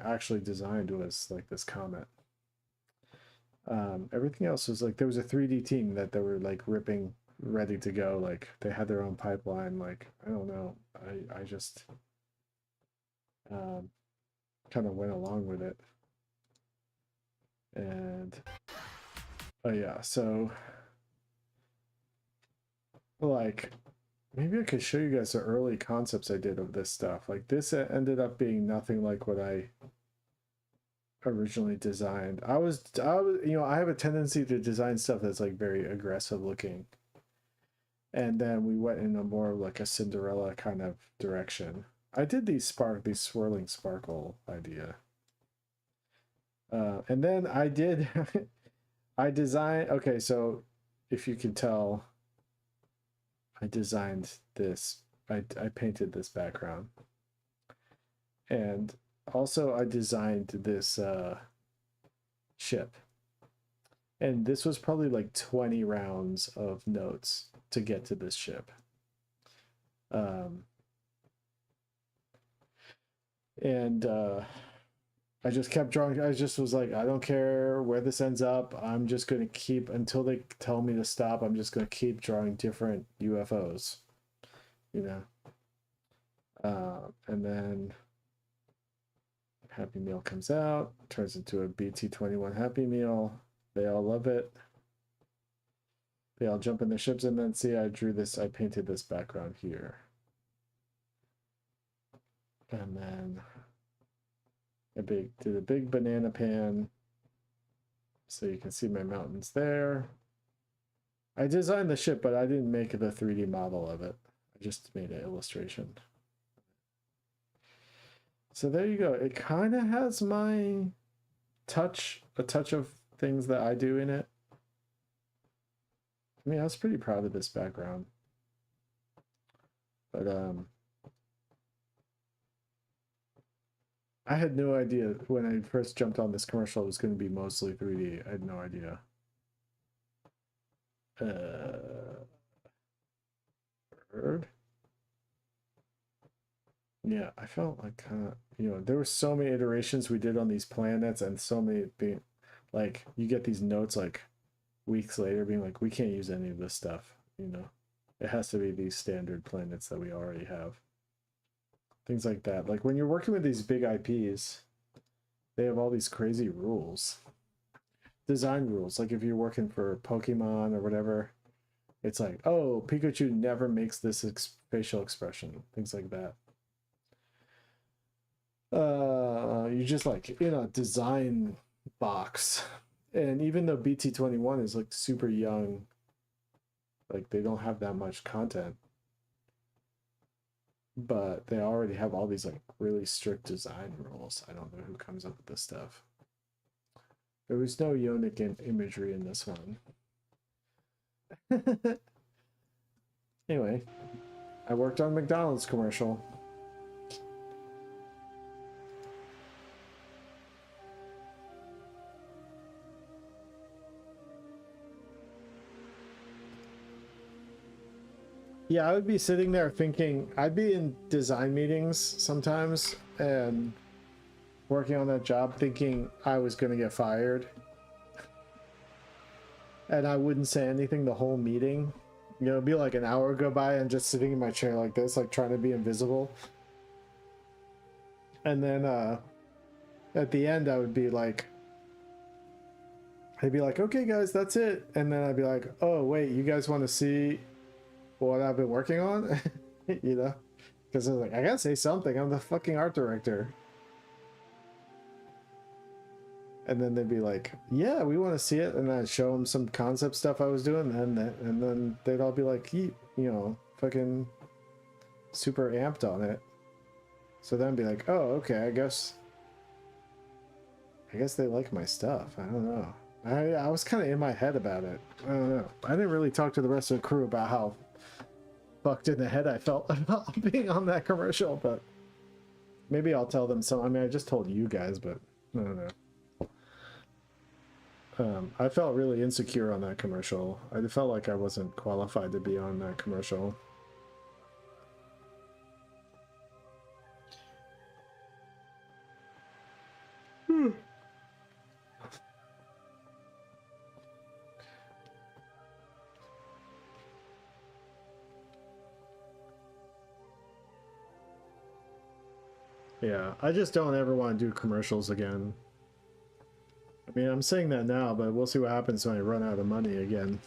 actually designed was like this comet. Everything else was like, there was a 3D team that they were like ripping, ready to go. Like they had their own pipeline. Like, I don't know. I just kind of went along with it. And oh yeah, so like maybe I could show you guys the early concepts I did of this stuff. Like this ended up being nothing like what I originally designed. I was, you know, I have a tendency to design stuff that's like very aggressive looking. And then we went in a more like a Cinderella kind of direction. I did these swirling sparkle idea. And then I did, I designed, okay, so if you can tell, I designed this, I painted this background. And also I designed this ship. And this was probably like 20 rounds of notes to get to this ship. I just kept drawing. I just was like, I don't care where this ends up. I'm just going to keep, until they tell me to stop, I'm just going to keep drawing different UFOs, you know. And then Happy Meal comes out, turns into a BT21 Happy Meal. They all love it. They all jump in their ships, and then see, I drew this, I painted this background here. And then did a big banana pan, so you can see my mountains there. I designed the ship, but I didn't make the 3D model of it. I just made an illustration. So there you go. It kind of has my touch, a touch of things that I do in it. I mean, I was pretty proud of this background. But I had no idea when I first jumped on this commercial it was going to be mostly 3D. I had no idea. Bird. Yeah, I felt like kind of, you know, there were so many iterations we did on these planets, and so many being like, you get these notes like weeks later being like, we can't use any of this stuff, you know. It has to be these standard planets that we already have. Things like that. Like when you're working with these big IPs, they have all these crazy rules. Design rules. Like if you're working for Pokemon or whatever, it's like, oh, Pikachu never makes this facial expression. Things like that. You just like in a design box. And even though BT21 is like super young, like they don't have that much content, but they already have all these like really strict design rules. I don't know who comes up with this stuff. There was no Yonic imagery in this one. Anyway, I worked on McDonald's commercial. Yeah, I would be sitting there thinking, I'd be in design meetings sometimes and working on that job thinking I was going to get fired. And I wouldn't say anything the whole meeting. You know, it'd be like an hour go by and just sitting in my chair like this, like trying to be invisible. And then at the end I would be like, they'd be like, okay guys, that's it, and then I'd be like, oh wait, you guys want to see what I've been working on? You know, because I was like, I gotta say something, I'm the fucking art director. And then they'd be like, yeah, we want to see it, and I'd show them some concept stuff I was doing, and then they'd all be like, you know, fucking super amped on it. So then I'd be like, oh, okay, I guess they like my stuff. I don't know. I was kind of in my head about it. I don't know. I didn't really talk to the rest of the crew about how fucked in the head I felt about being on that commercial, but maybe I'll tell them some. I mean, I just told you guys, but I don't know. I felt really insecure on that commercial. I felt like I wasn't qualified to be on that commercial. Yeah, I just don't ever want to do commercials again. I mean, I'm saying that now, but we'll see what happens when I run out of money again.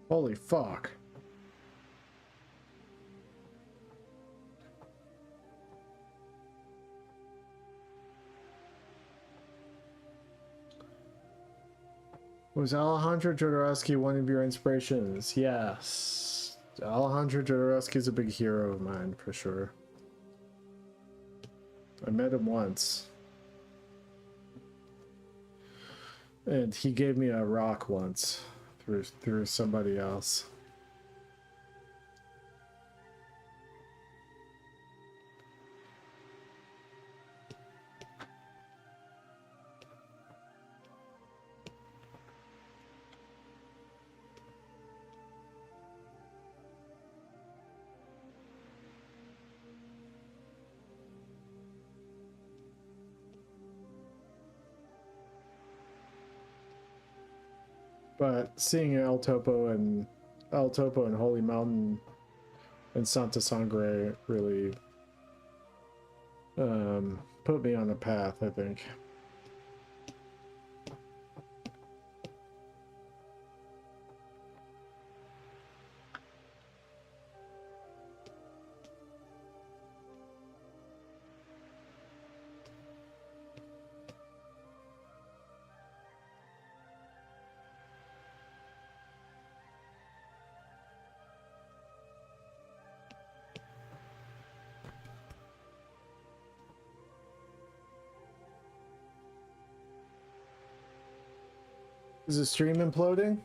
Holy fuck. Was Alejandro Jodorowsky one of your inspirations? Yes. Alejandro Jodorowsky is a big hero of mine, for sure. I met him once. And he gave me a rock once through somebody else. But seeing El Topo and Holy Mountain and Santa Sangre really put me on a path, I think. Is the stream imploding?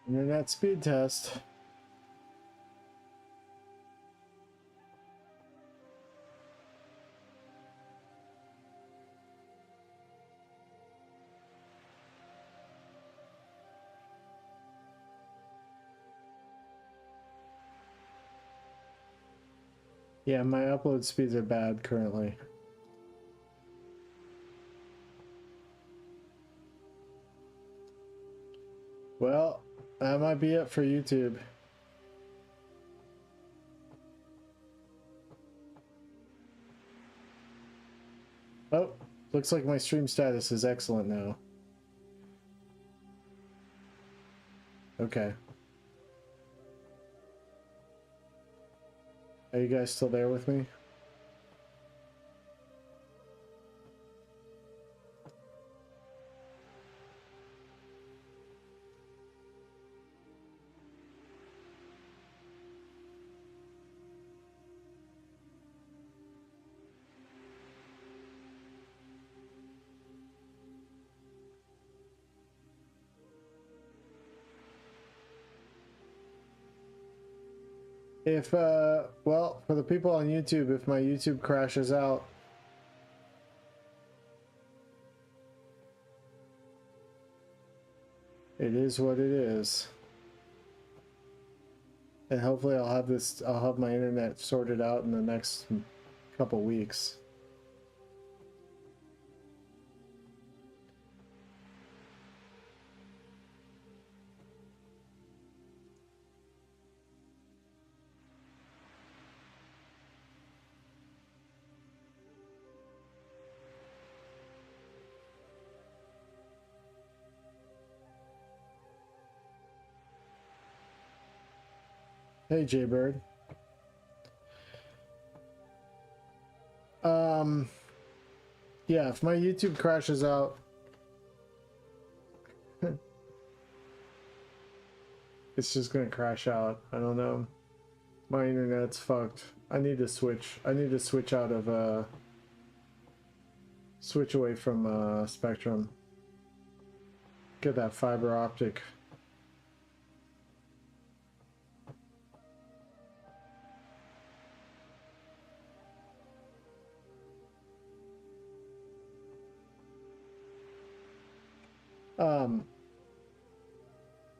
Internet speed test. Yeah, my upload speeds are bad currently. Well, that might be it for YouTube. Oh, looks like my stream status is excellent now. Okay. Are you guys still there with me? If, well, for the people on YouTube, if my YouTube crashes out, it is what it is. And hopefully I'll have my internet sorted out in the next couple weeks. Hey, Jaybird. Yeah, if my YouTube crashes out, it's just gonna crash out. I don't know. My internet's fucked. I need to switch. I need to switch out of, switch away from, Spectrum. Get that fiber optic.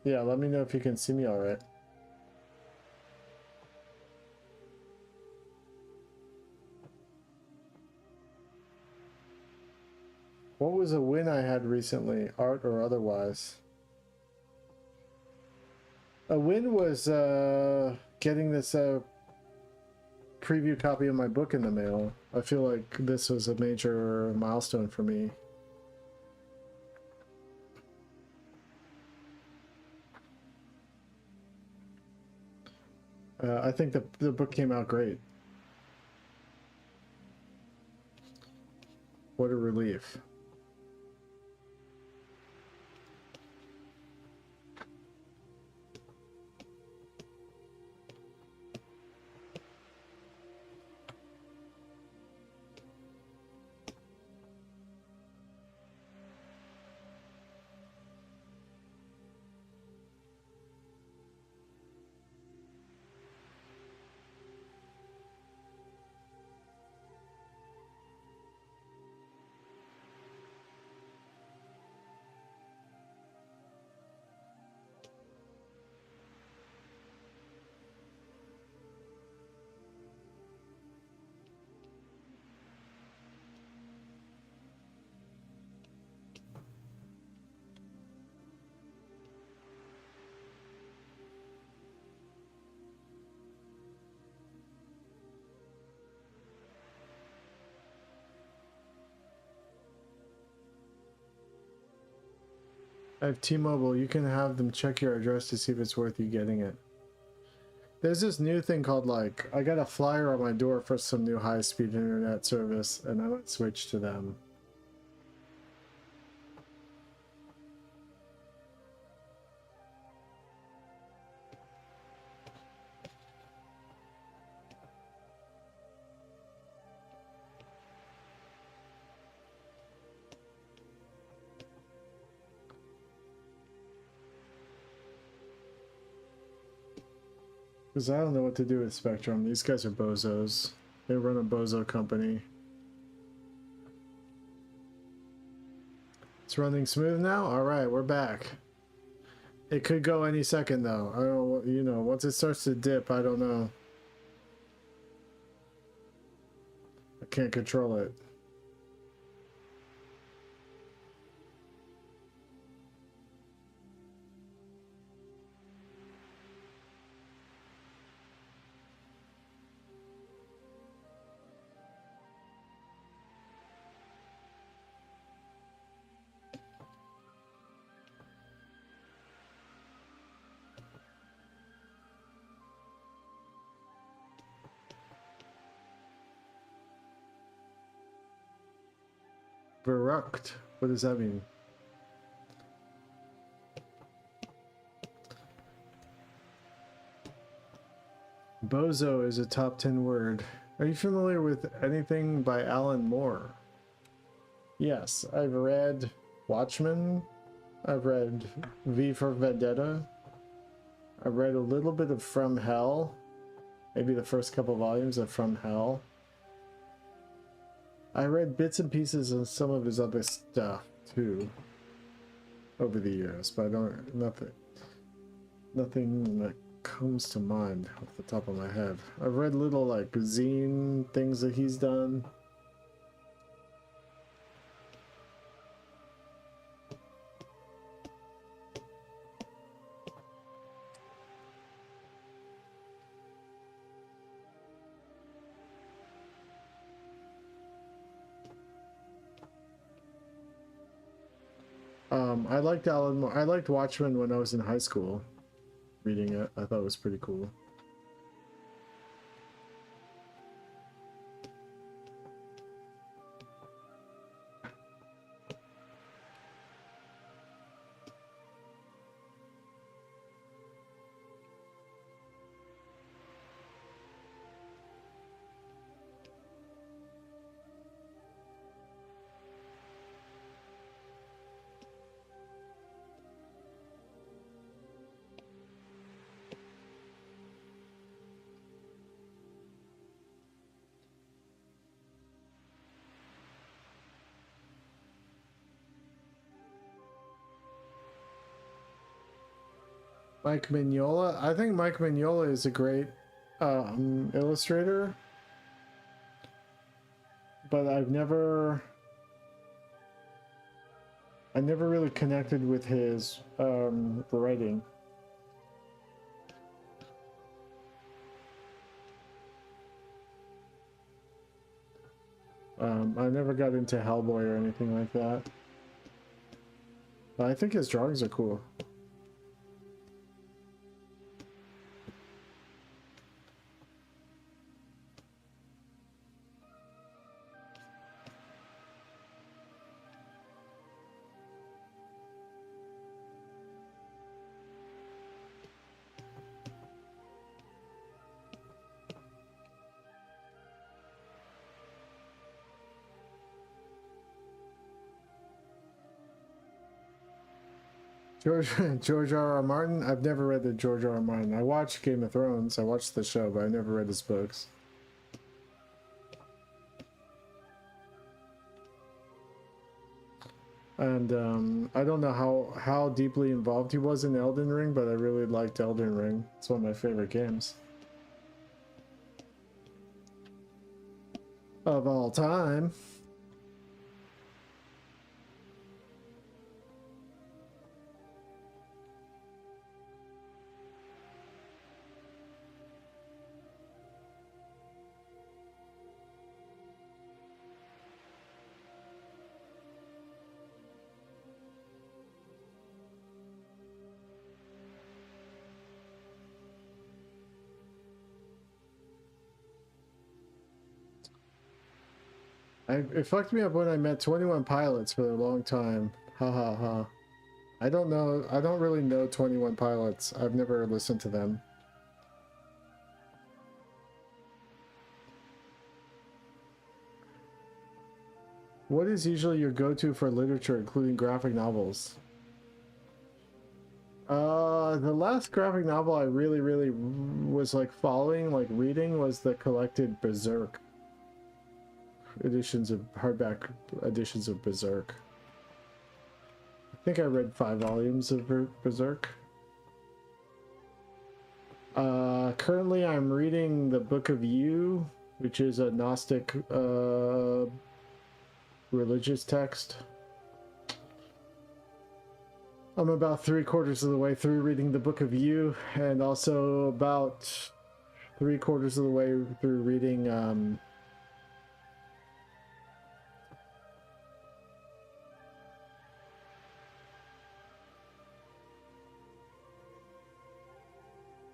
Yeah, let me know if you can see me all right. What was a win I had recently, art or otherwise? A win was getting this preview copy of my book in the mail. I feel like this was a major milestone for me. I think the book came out great. What a relief. I have T-Mobile. You can have them check your address to see if it's worth you getting it. There's this new thing called, like, I got a flyer on my door for some new high-speed internet service, and I might switch to them. Because I don't know what to do with Spectrum. These guys are bozos. They run a bozo company. It's running smooth now? Alright, we're back. It could go any second though. I don't, you know, once it starts to dip, I don't know. I can't control it. Verrucht. What does that mean? Bozo is a top 10 word. Are you familiar with anything by Alan Moore? Yes, I've read Watchmen. I've read V for Vendetta. I've read a little bit of From Hell. Maybe the first couple volumes of From Hell. I read bits and pieces of some of his other stuff too over the years, but I don't nothing that comes to mind off the top of my head. I've read little like zine things that he's done. I liked Alan Moore. I liked Watchmen when I was in high school. Reading it, I thought it was pretty cool. Mike Mignola. I think Mike Mignola is a great illustrator, but I never really connected with his writing. I never got into Hellboy or anything like that. But I think his drawings are cool. George R.R. Martin? I've never read the George R.R. Martin. I watched Game of Thrones. I watched the show, but I never read his books. And I don't know how deeply involved he was in Elden Ring, but I really liked Elden Ring. It's one of my favorite games of all time. It fucked me up when I met 21 Pilots for a long time. Ha ha ha. I don't know. I don't really know 21 Pilots. I've never listened to them. What is usually your go-to for literature, including graphic novels? The last graphic novel I really was like following, like reading, was the collected Berserk editions of hardback editions of Berserk. I think I read 5 volumes of Berserk. Currently I'm reading the Book of You, which is a Gnostic religious text. I'm about 3/4 of the way through reading the Book of You, and also about 3/4 of the way through reading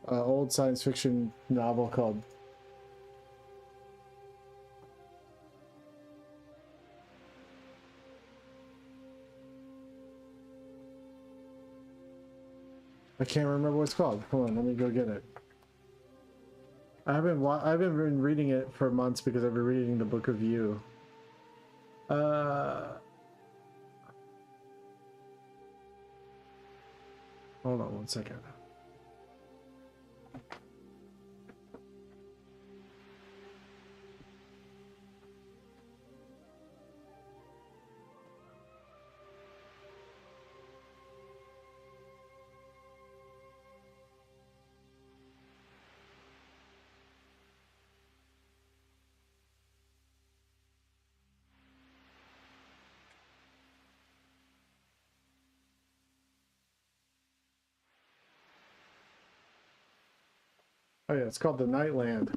old science fiction novel called I can't remember what it's called. Hold on, let me go get it. I haven't been reading it for months because I've been reading the Book of You. Hold on one second. Oh yeah, it's called The Nightland.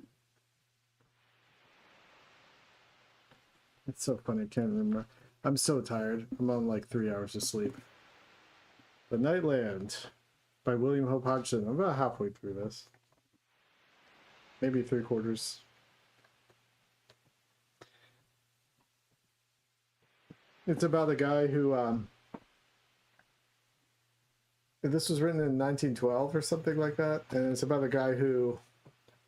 It's so funny, I can't remember. I'm so tired. I'm on like 3 hours of sleep. The Nightland by William Hope Hodgson. I'm about halfway through this. Maybe 3/4. It's about a guy who this was written in 1912 or something like that, and it's about a guy who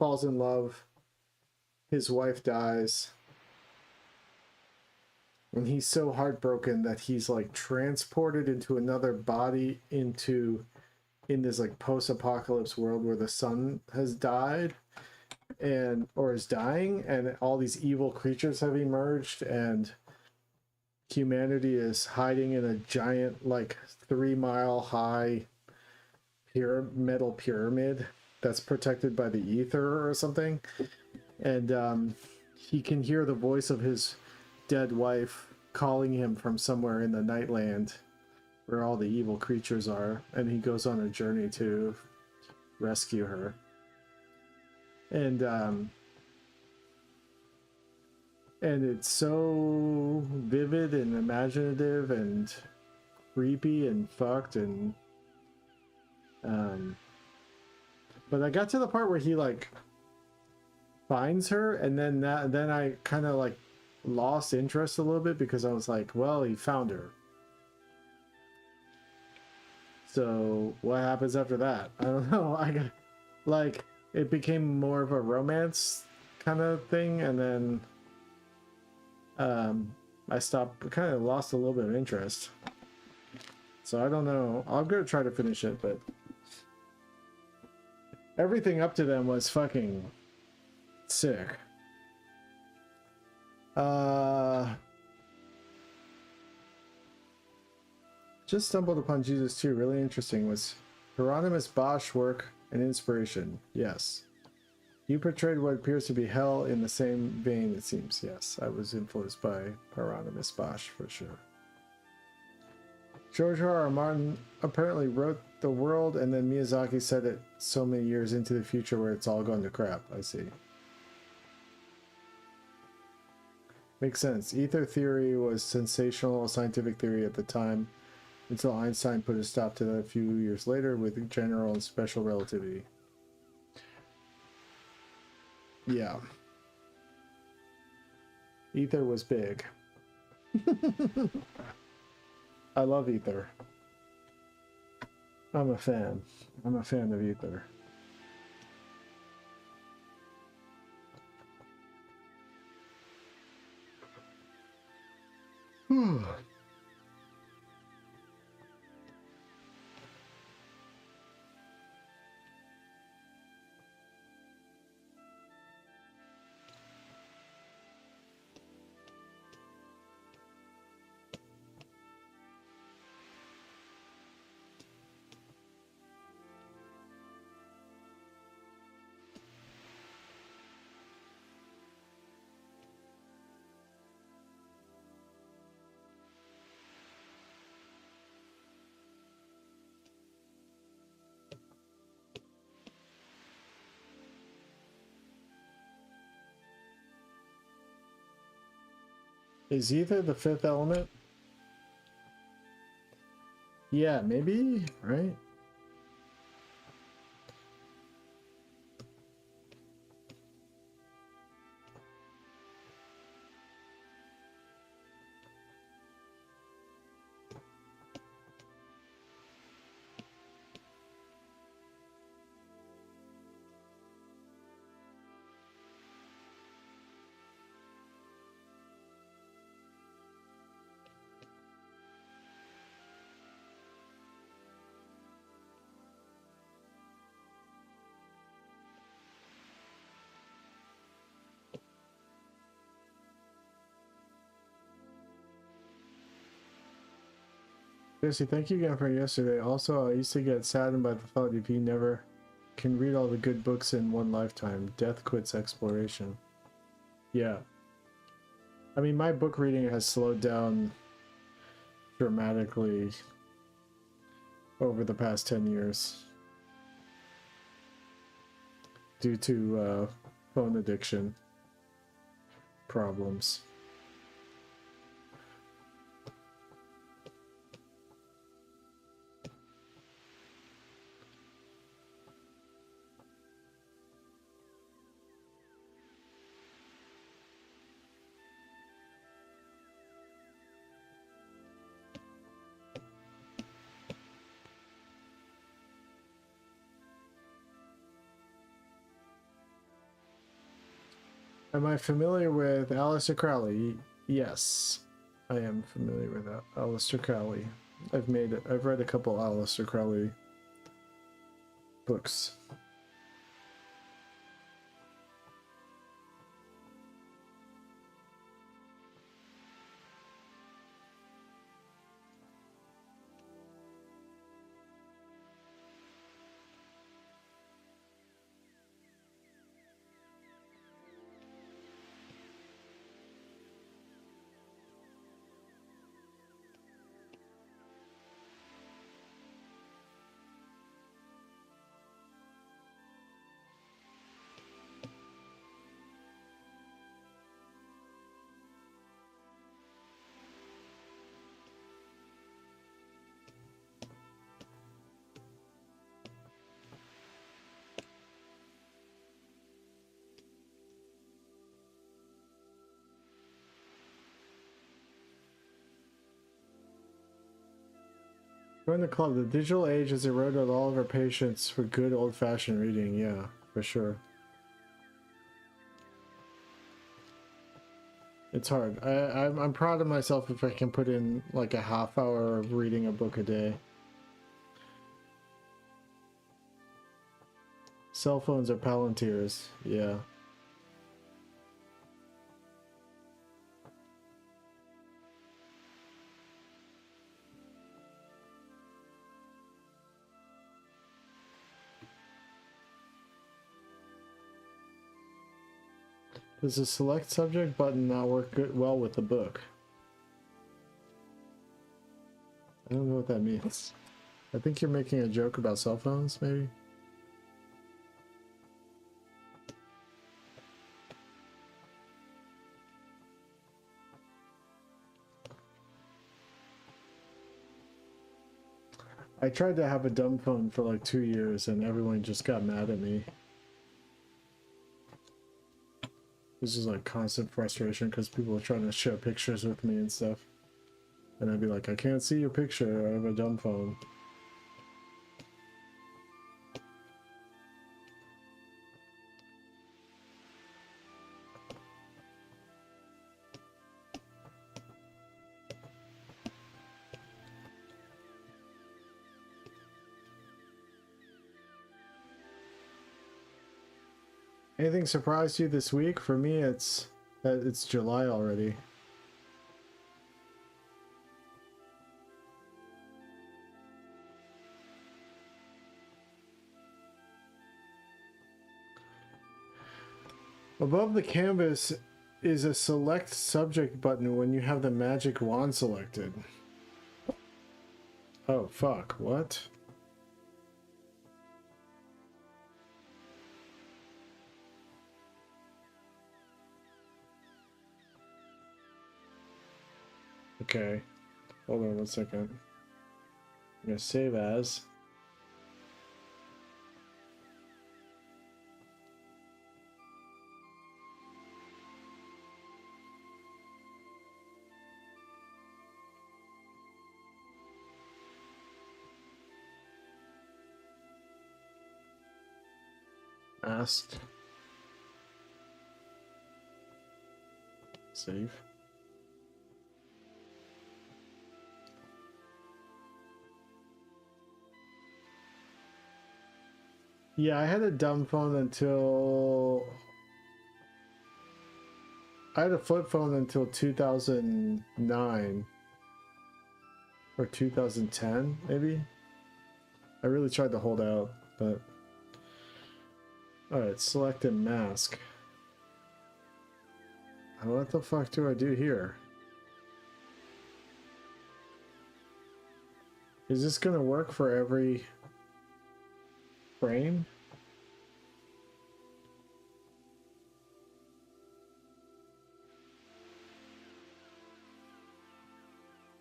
falls in love, his wife dies, and he's so heartbroken that he's like transported into another body in this like post-apocalypse world where the sun has died or is dying, and all these evil creatures have emerged, and humanity is hiding in a giant like 3-mile high metal pyramid that's protected by the ether or something. And he can hear the voice of his dead wife calling him from somewhere in the Nightland where all the evil creatures are, and he goes on a journey to rescue her. And it's so vivid and imaginative and creepy and fucked, and but I got to the part where he like finds her, and then I kind of like lost interest a little bit because I was like, well, he found her. So what happens after that? I don't know. I got like it became more of a romance kind of thing, and then I stopped, kind of lost a little bit of interest. So I don't know. I'm gonna try to finish it, but everything up to then was fucking sick. Just stumbled upon Jesus too. Really interesting. Was Hieronymus Bosch work an inspiration? Yes. You portrayed what appears to be hell in the same vein, it seems. Yes, I was influenced by Hieronymus Bosch for sure. George R.R. Martin apparently wrote The World, and then Miyazaki said it so many years into the future where it's all gone to crap. I see. Makes sense. Ether theory was sensational scientific theory at the time, until Einstein put a stop to that a few years later with general and special relativity. Yeah. Ether was big. I love Ether. I'm a fan. I'm a fan of Ether. Is ether the fifth element? Yeah, maybe, right? Jesse, thank you again for yesterday. Also, I used to get saddened by the thought if you never can read all the good books in one lifetime, death quits exploration. Yeah. I mean, my book reading has slowed down dramatically over the past 10 years due to phone addiction problems. Am I familiar with Aleister Crowley? Yes, I am familiar with Aleister Crowley. I've read a couple Aleister Crowley books. Join the club. The digital age has eroded all of our patience for good old-fashioned reading. Yeah, for sure. It's hard. I'm proud of myself if I can put in like a half hour of reading a book a day. Cell phones are Palantirs. Yeah. Does the select subject button not work well with the book? I don't know what that means. I think you're making a joke about cell phones, maybe? I tried to have a dumb phone for like 2 years and everyone just got mad at me. This is like constant frustration because people are trying to share pictures with me and stuff. And I'd be like, I can't see your picture, I have a dumb phone. Anything surprised you this week? For me, it's that it's July already. Above the canvas is a select subject button when you have the magic wand selected. Oh, fuck. What? Okay. Hold on 1 second. I'm gonna save as. Asked. Save. Yeah, I had a dumb phone until I had a flip phone until 2009 or 2010, maybe. I really tried to hold out, but all right, select and mask. What the fuck do I do here? Is this gonna work for every frame?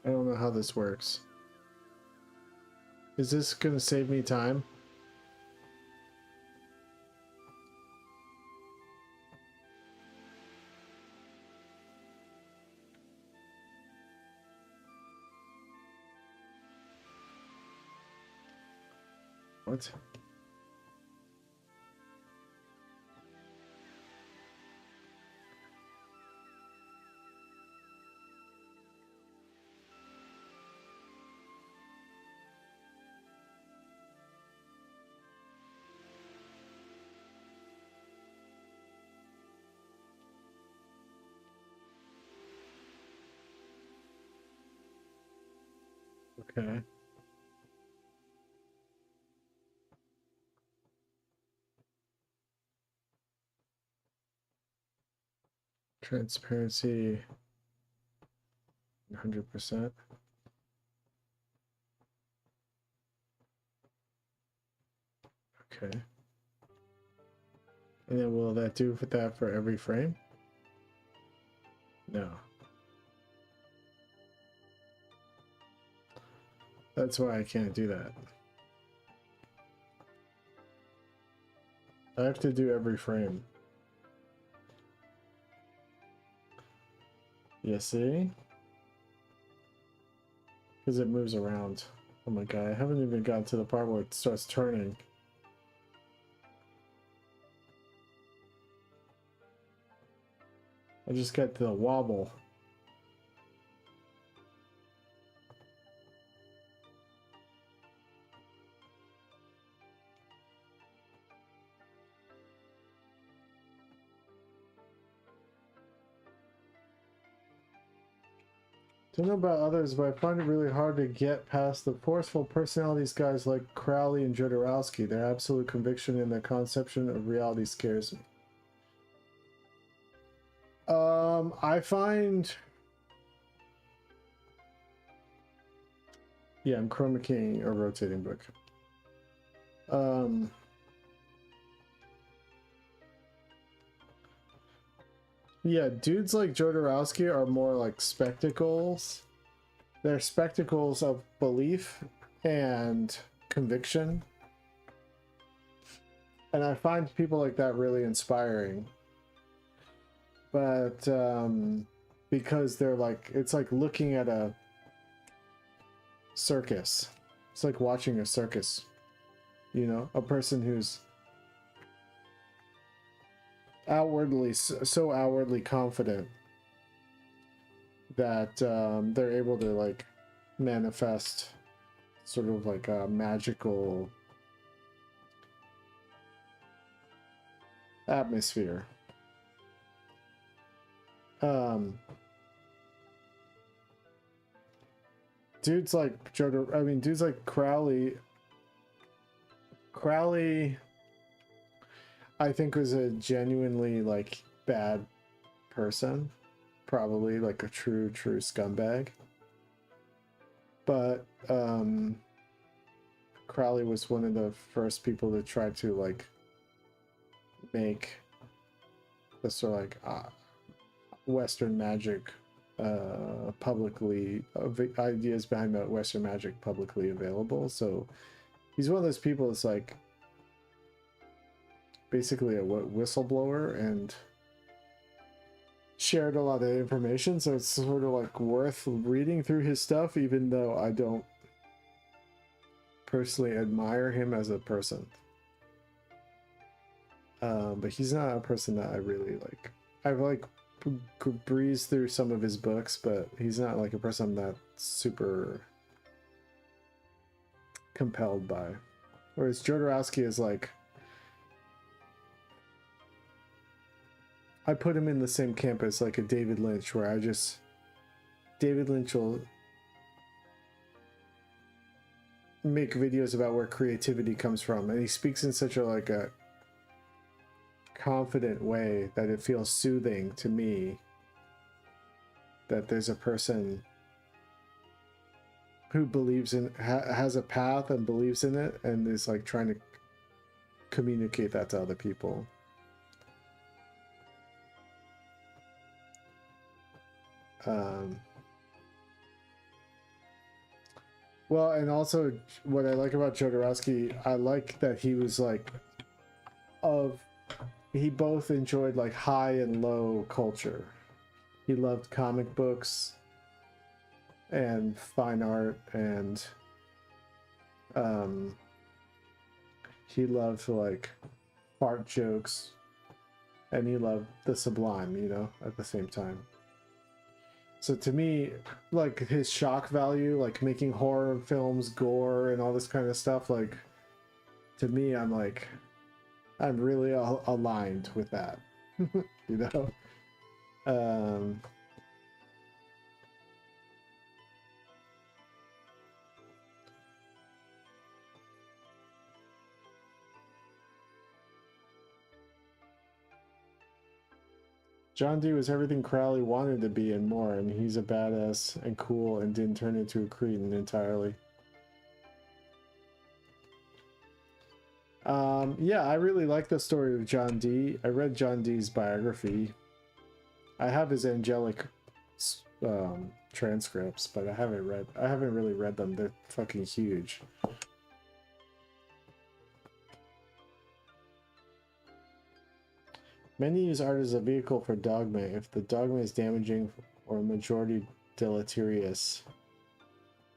I don't know how this works. Is this gonna save me time? What? Okay. Transparency 100%. Okay. And then will that do for that for every frame? No. That's why I can't do that. I have to do every frame. You see? Because it moves around. Oh my god, I haven't even gotten to the part where it starts turning. I just got the wobble. Don't know about others, but I find it really hard to get past the forceful personalities guys like Crowley and Jodorowsky. Their absolute conviction in their conception of reality scares me. I find... Yeah, I'm chroma keying a rotating book. Yeah, dudes like Jodorowsky are more like spectacles. They're spectacles of belief and conviction. And I find people like that really inspiring. But because they're like, it's like looking at a circus. It's like watching a circus. You know, a person who's outwardly, so outwardly confident that they're able to like manifest sort of like a magical atmosphere. Dudes like dudes like Crowley, I think was a genuinely like bad person, probably like a true scumbag. But Crowley was one of the first people to try to like make the sort of like Western magic publicly ideas behind Western magic publicly available. So he's one of those people that's like basically a whistleblower and shared a lot of information, so it's sort of like worth reading through his stuff, even though I don't personally admire him as a person. But he's not a person that I really like. I've like breezed through some of his books, but he's not like a person that super compelled by. Whereas Jodorowsky is like, I put him in the same camp as like a David Lynch, where David Lynch will make videos about where creativity comes from, and he speaks in such a like a confident way that it feels soothing to me that there's a person who believes in has a path and believes in it and is like trying to communicate that to other people. Well, and also what I like about Jodorowsky, I like that he was like he both enjoyed like high and low culture. He loved comic books and fine art, and he loved like fart jokes, and he loved the sublime, you know, at the same time. So to me, like his shock value, like making horror films, gore, and all this kind of stuff, like to me, I'm really aligned with that, you know. John Dee was everything Crowley wanted to be and more, and he's a badass and cool and didn't turn into a cretin entirely. Yeah, I really like the story of John Dee. I read John Dee's biography. I have his angelic transcripts, but I haven't really read them. They're fucking huge. Many use art as a vehicle for dogma. If the dogma is damaging or majority deleterious,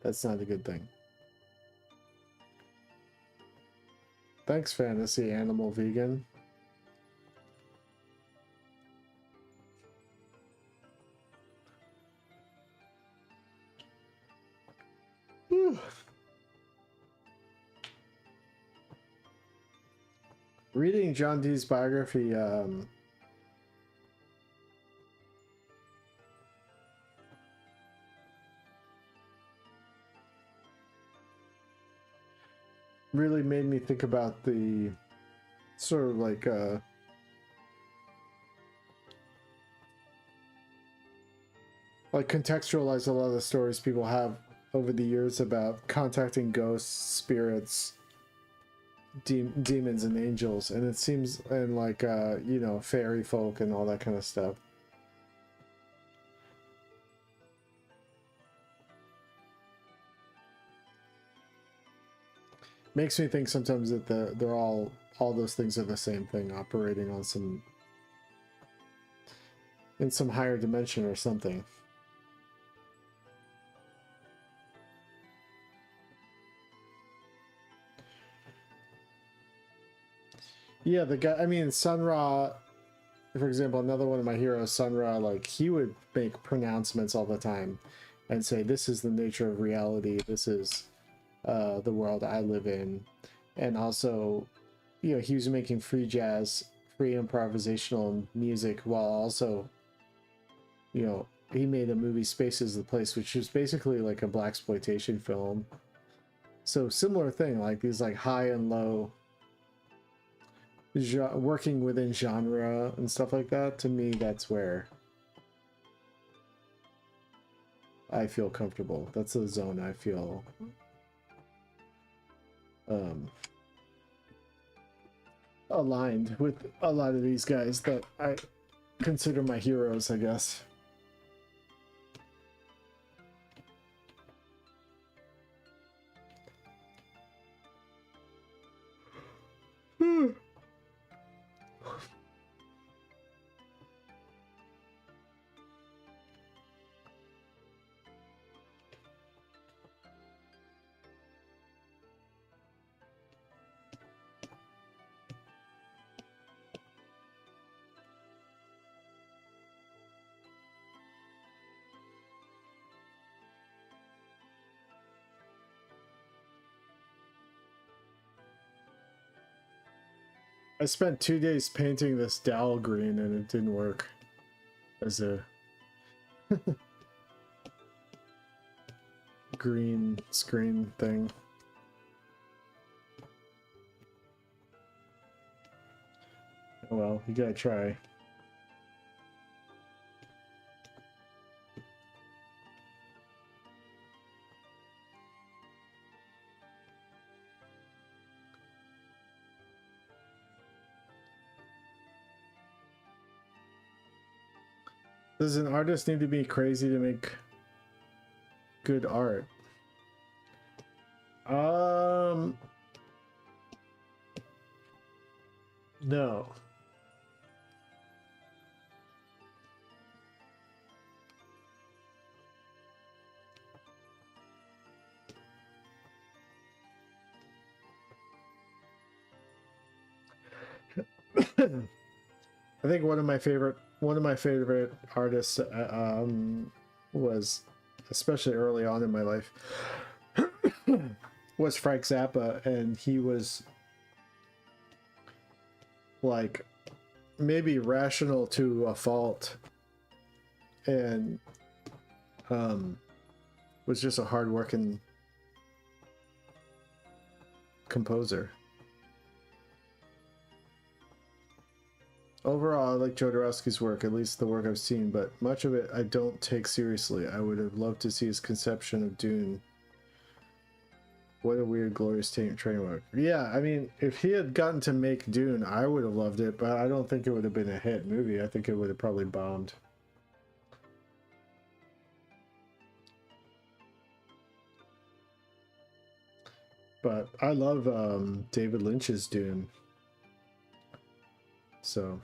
that's not a good thing. Thanks, Fantasy Animal Vegan. Whew. Reading John Dee's biography, really made me think about the sort of like contextualize a lot of the stories people have over the years about contacting ghosts, spirits, demons, and angels, and it seems, and like you know, fairy folk and all that kind of stuff. Makes me think sometimes that they're all those things are the same thing, operating on some in some higher dimension or something. Yeah, the guy, I mean, Sun Ra, for example, another one of my heroes, Sun Ra, like, he would make pronouncements all the time and say, this is the nature of reality, this is the world I live in. And also, you know, he was making free jazz, free improvisational music, while also, you know, he made a movie, Space is the Place, which was basically like a blaxploitation film. So similar thing, like these like high and low, working within genre and stuff like that. To me, that's where I feel comfortable. That's the zone I feel aligned with a lot of these guys that I consider my heroes, I guess. I spent 2 days painting this dowel green and it didn't work as a green screen thing. Oh well, you gotta try. Does an artist need to be crazy to make good art? No. I think one of my favorite artists was, especially early on in my life, was Frank Zappa, and he was like maybe rational to a fault, and was just a hard-working composer. Overall, I like Jodorowsky's work, at least the work I've seen, but much of it I don't take seriously. I would have loved to see his conception of Dune. What a weird, glorious train wreck. Yeah, I mean, if he had gotten to make Dune, I would have loved it, but I don't think it would have been a hit movie. I think it would have probably bombed. But I love David Lynch's Dune. So...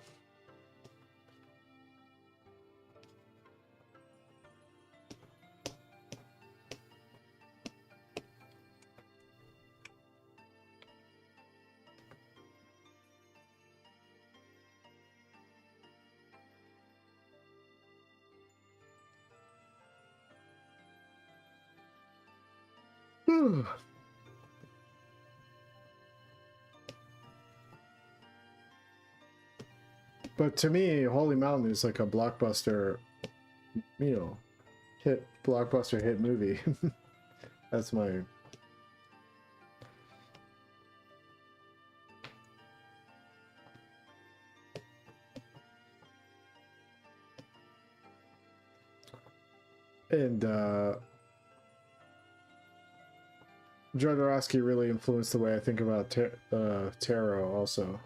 But to me, Holy Mountain is like a blockbuster, you know, blockbuster hit movie. That's my... And Jodorowsky really influenced the way I think about tarot also.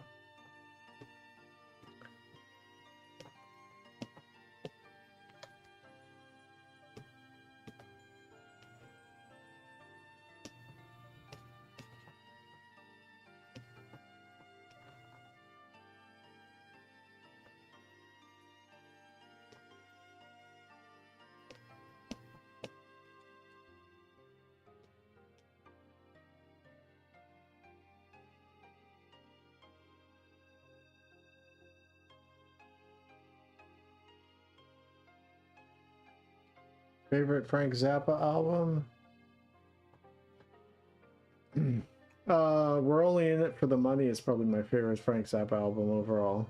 Favorite Frank Zappa album? We're Only in It for the Money is probably my favorite Frank Zappa album overall.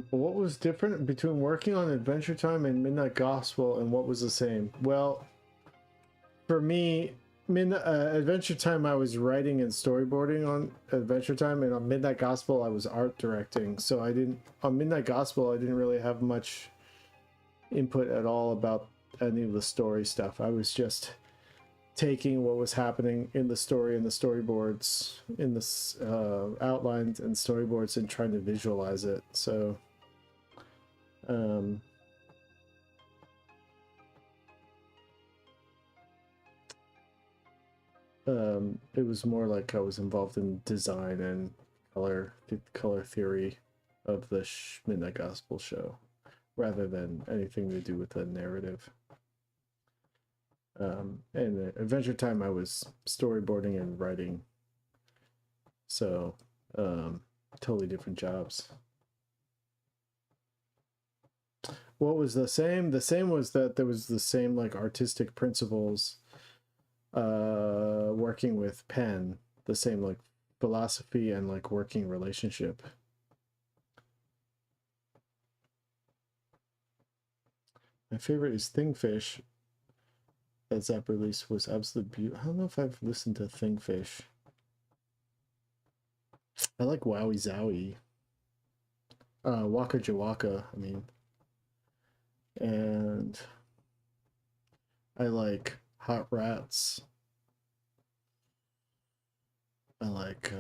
What was different between working on Adventure Time and Midnight Gospel, and what was the same? Well, for me, Adventure Time, I was writing and storyboarding on Adventure Time, and on Midnight Gospel, I was art directing. So on Midnight Gospel, I didn't really have much input at all about any of the story stuff. I was just taking what was happening in the story and the storyboards, in the outlines and storyboards, and trying to visualize it. So it was more like I was involved in design and color theory of the Midnight Gospel show, rather than anything to do with the narrative. And at Adventure Time, I was storyboarding and writing. So, totally different jobs. What was the same? The same was that there was the same like artistic principles working with pen, the same like philosophy and like working relationship. My favorite is Thingfish. That Zap release was absolute beauty. I don't know if I've listened to Thingfish. I like Wowie Zowie. Waka Jawaka, I mean. And I like Hot Rats. I like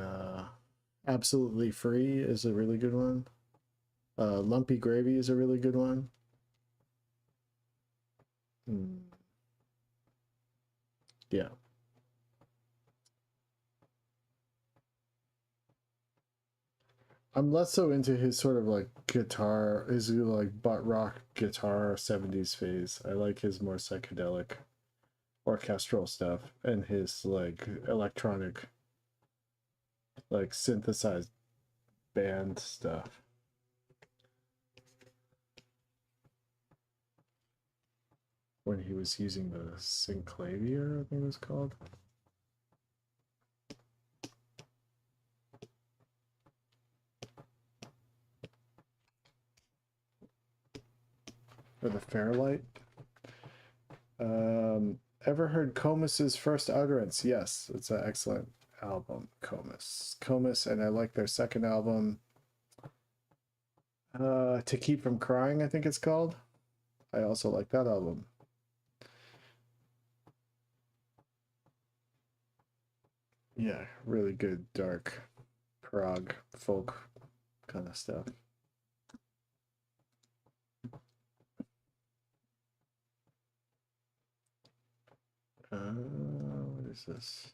Absolutely Free is a really good one. Lumpy Gravy is a really good one. Yeah. I'm less so into his sort of like guitar, his like butt rock guitar 70s phase. I like his more psychedelic orchestral stuff and his like electronic, like synthesized band stuff. When he was using the synclavier, I think it was called. Or the Fairlight. Ever heard Comus's First Utterance? Yes, it's an excellent album, Comus, and I like their second album, To Keep From Crying, I think it's called. I also like that album. Yeah, really good dark prog folk kind of stuff. What is this?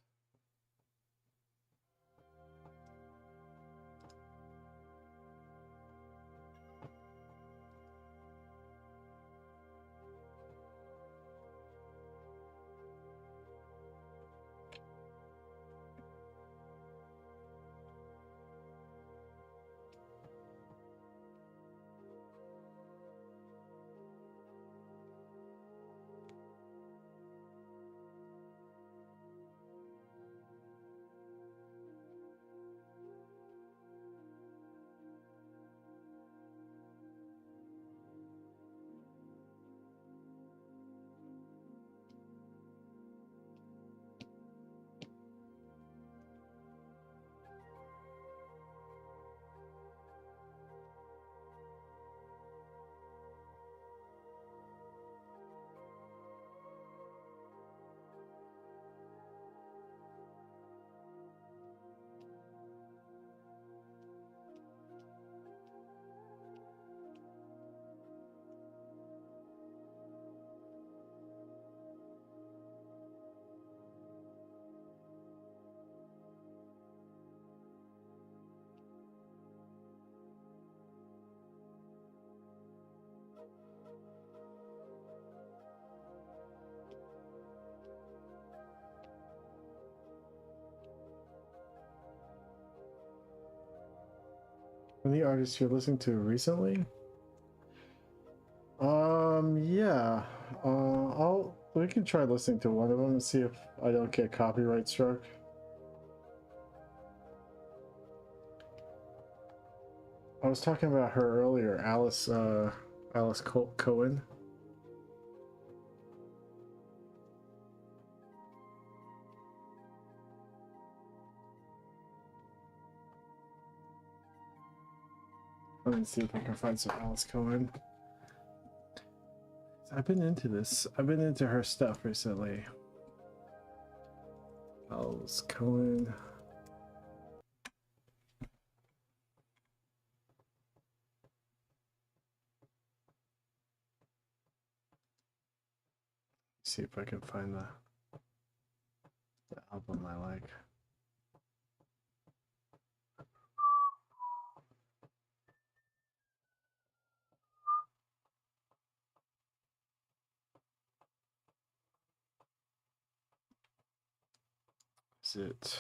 Any artists you're listening to recently? Yeah. We can try listening to one of them and see if I don't get copyright struck. I was talking about her earlier, Alice Cohen. Let me see if I can find some Alice Cohen. I've been into this. I've been into her stuff recently. Alex Cohen. See if I can find the album I like. Is it?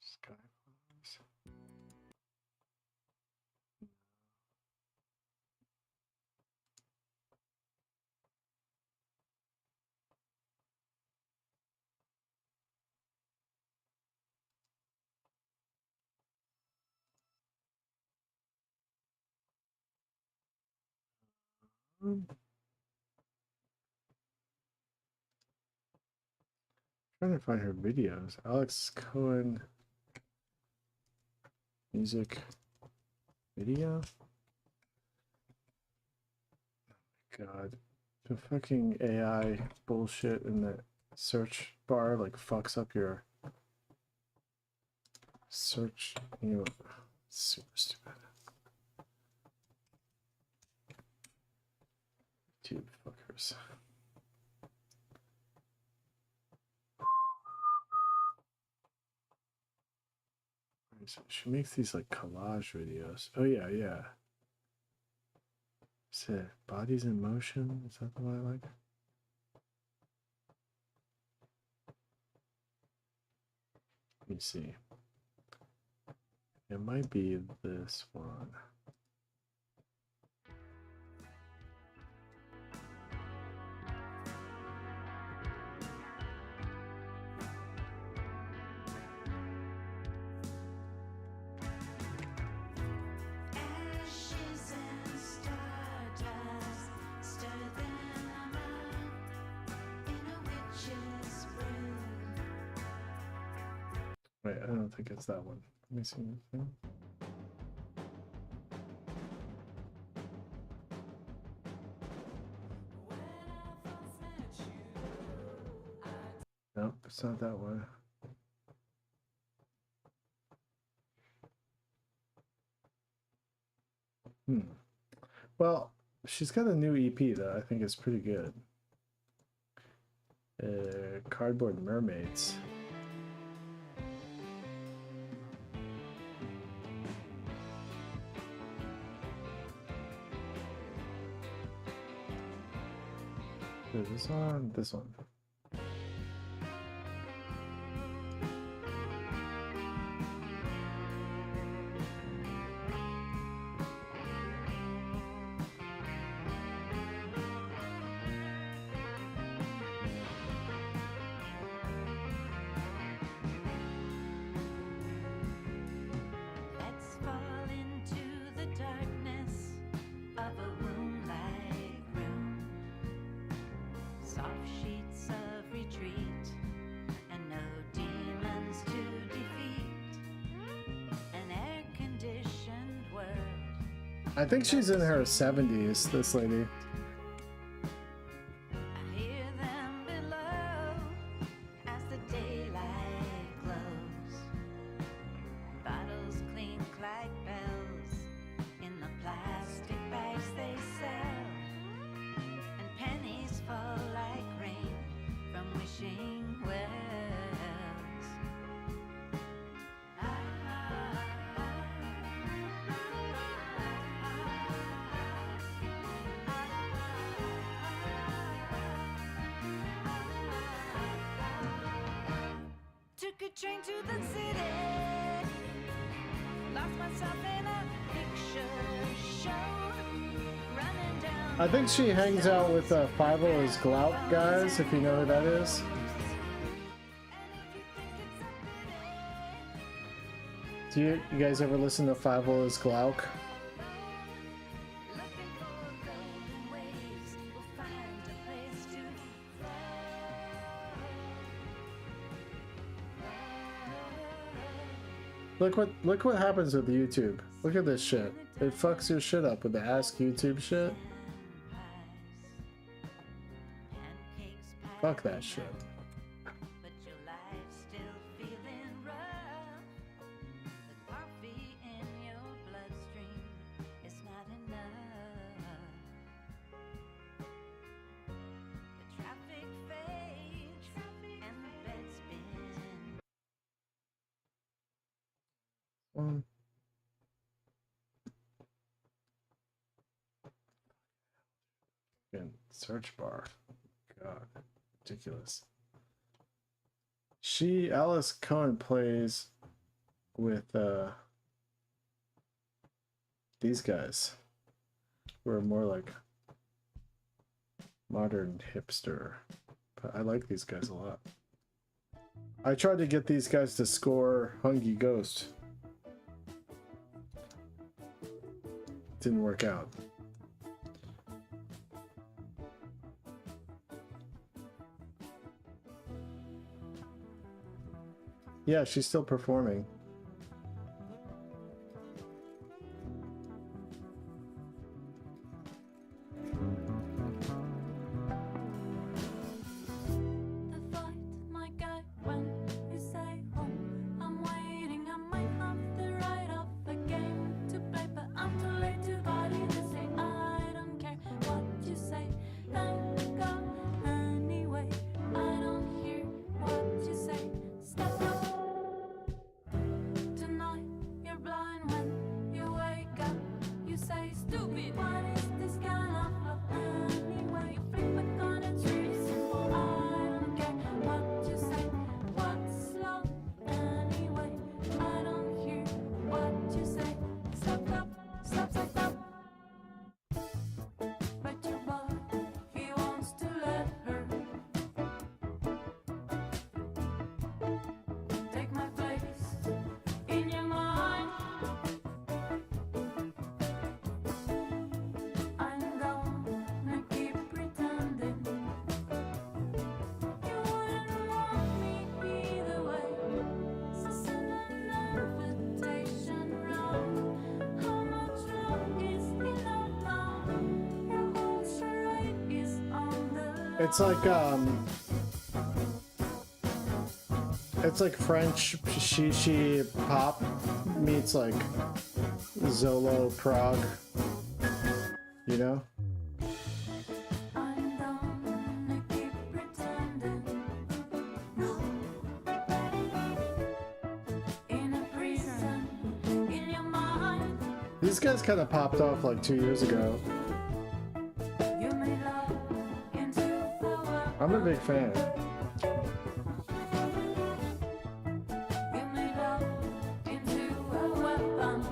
Skyfalls? Trying to find her videos. Alex Cohen music video. God, the fucking AI bullshit in the search bar like fucks up your search. You know, super stupid. YouTube fuckers. She makes these like collage videos. Oh yeah, yeah. Is it Bodies in Motion? Is that the one I like? Let me see. It might be this one. Wait, I don't think it's that one. Let me see. Nope, it's not that one. Well, she's got a new EP that I think is pretty good. Cardboard Mermaids. Is this on? This one. I think she's in her 70s, this lady. Train to the city, lost myself in a picture show, running down. I think she hangs out with Five is Glout guys, if you know who that is. Do you guys ever listen to Five is Glout? Look what happens with YouTube. Look at this shit. It fucks your shit up with the Ask YouTube shit. Fuck that shit. But your life's still feeling rough. The coffee in your bloodstream is not enough. The traffic fades and the bed spins. Again, search bar. God, ridiculous. Alice Cohen plays with these guys who are more like modern hipster. But I like these guys a lot. I tried to get these guys to score Hungry Ghost. Didn't work out. Yeah, she's still performing. The fight, my guy, when you say home, I'm waiting. I might have the right of a game to play, but I'm too late to body to say I don't care what you say. Then go anyway. I don't hear what you say. Step up. Tonight you're blind when you wake up. You say stupid. What is this kind of love anyway? You flip back on it's really simple. I don't care what you say. What's love anyway? I don't hear what you say. Stop, stop, stop, stop, stop. But your boy, he wants to let her take my place in your mind. I'm gonna keep pretending you wouldn't want me either way. So send an invitation round. How much love is enough now? Your whole charade is on the line. It's like French shishi pop meets like Zolo Prague, you know? I'm gonna keep pretending. In a prison, in your mind, These guys kind of popped off like 2 years ago. you made love into a I'm a weapon. big fan. You made love into a weapon.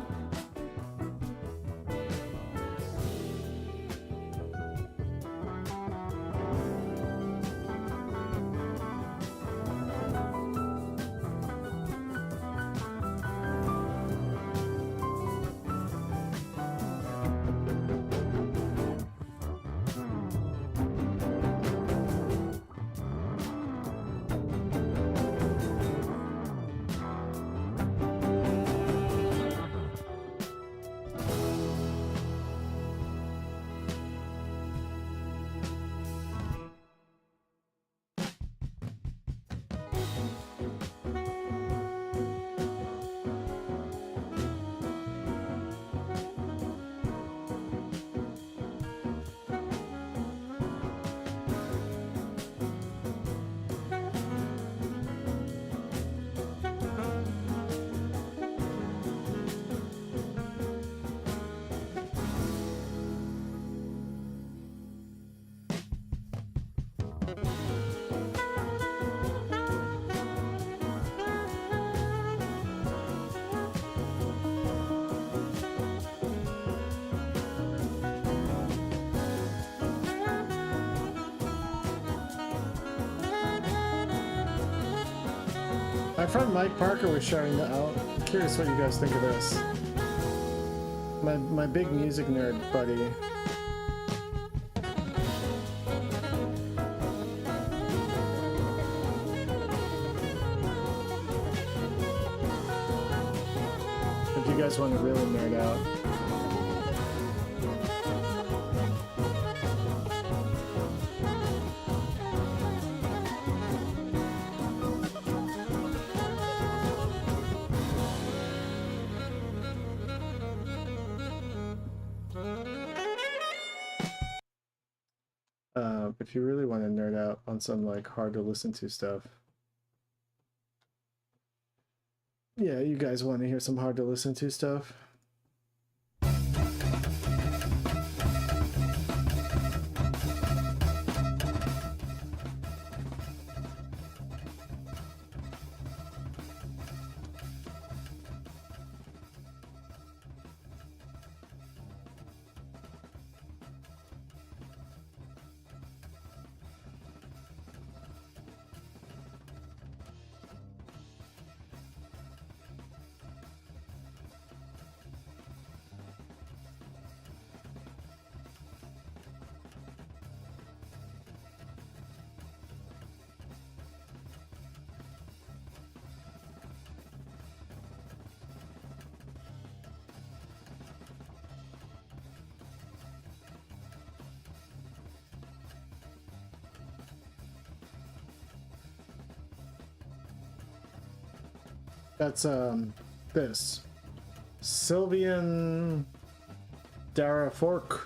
My friend Mike Parker was sharing that out. I'm curious what you guys think of this. My big music nerd buddy. you guys want to really nerd out. If you really want to nerd out on some like hard to listen to stuff. Yeah, you guys want to hear some hard to listen to stuff? That's this Sylvian Darafork.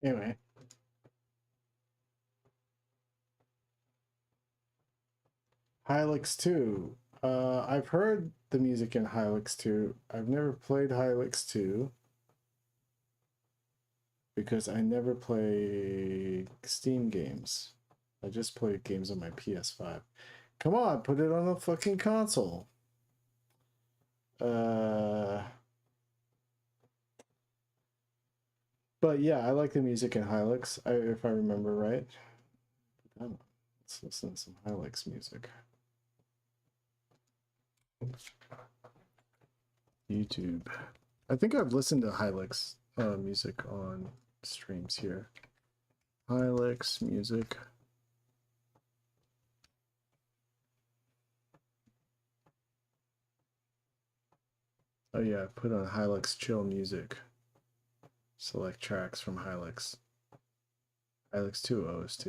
Anyway. Hylix 2. I've heard the music in Hylix 2. I've never played Hylix 2 because I never play Steam games. I just play games on my PS5. Come on, put it on a fucking console. But yeah, I like the music in Hylix, if I remember right. Let's listen to some Hylix music. YouTube. I think I've listened to Hylix music on streams here. Hylix music. Oh yeah, put on Hylix chill music. Select tracks from Hylix. Hylix 2 OST.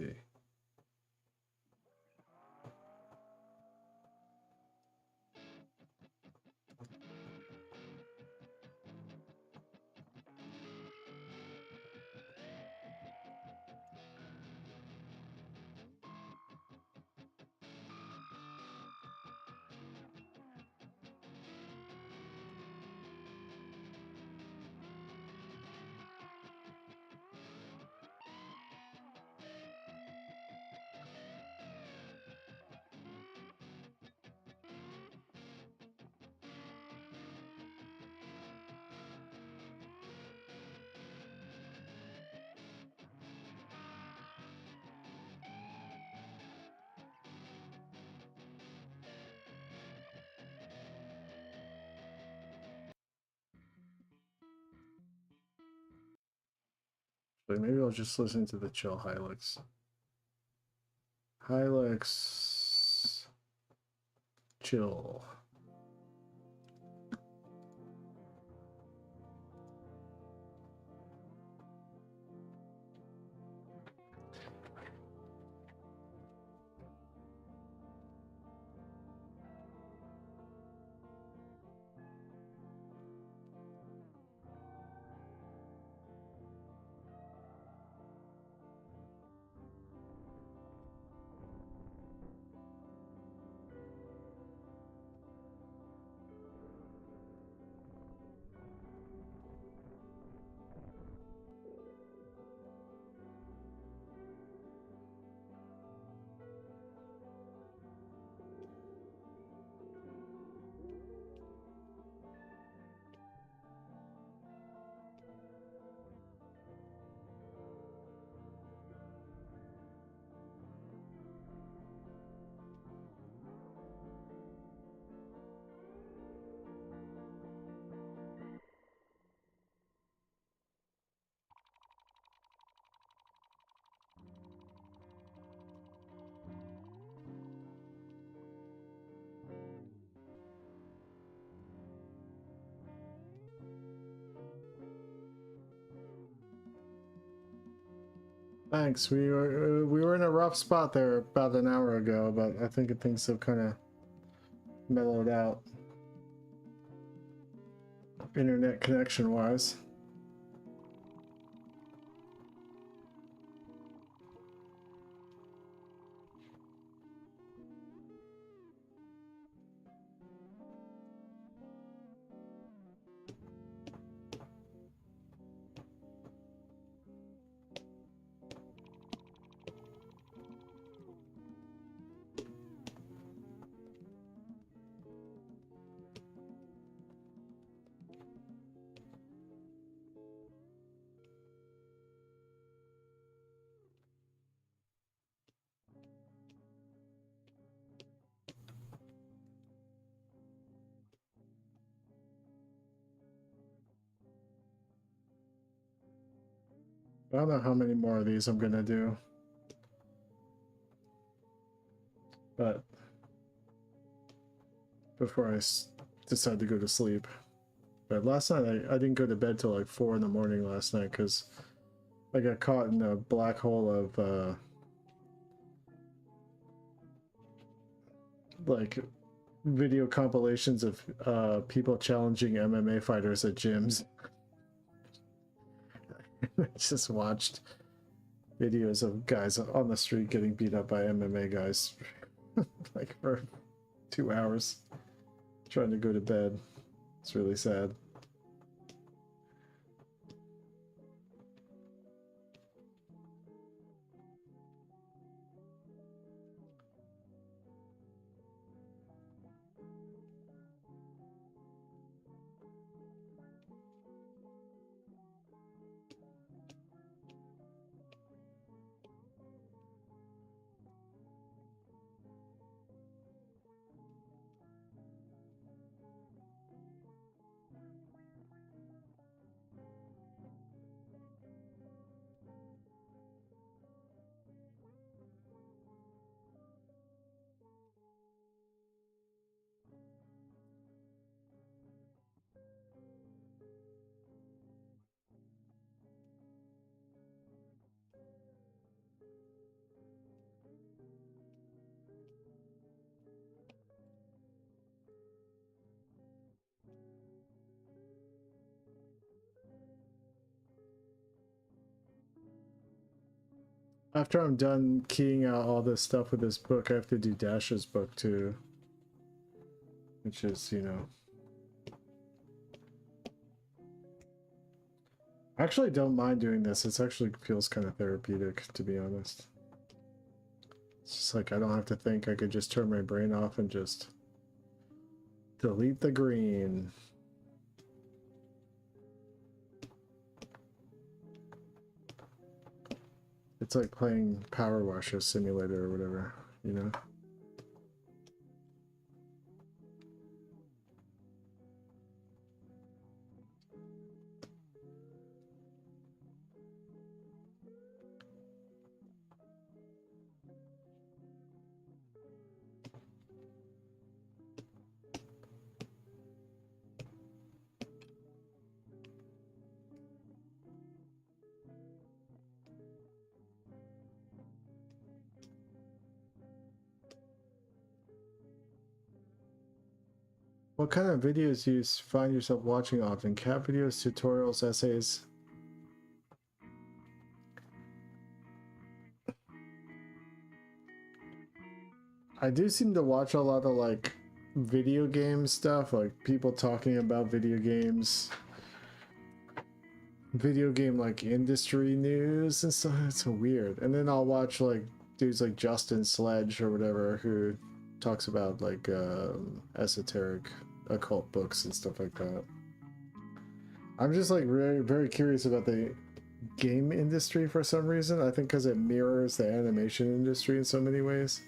But maybe I'll just listen to the chill Hylix. Hylix chill. Thanks. We were in a rough spot there about an hour ago, but I think things have kind of mellowed out, internet connection wise. I don't know how many more of these I'm gonna do, but before I decide to go to sleep. But last night I didn't go to bed till like 4 in the morning last night because I got caught in a black hole of like video compilations of people challenging MMA fighters at gyms. I just watched videos of guys on the street getting beat up by MMA guys like for 2 hours trying to go to bed. It's really sad. After I'm done keying out all this stuff with this book, I have to do Dash's book too. Which is, you know... I actually don't mind doing this. It actually feels kind of therapeutic, to be honest. It's just like I don't have to think. I could just turn my brain off and just delete the green. It's like playing Power Washer Simulator or whatever, you know? What kind of videos do you find yourself watching often? Cat videos, tutorials, essays? I do seem to watch a lot of like video game stuff, like people talking about video games, video game like industry news and stuff. It's so weird. And then I'll watch like dudes like Justin Sledge or whatever who talks about like esoteric occult books and stuff like that. I'm just like very, very curious about the game industry for some reason. I think because it mirrors the animation industry in so many ways.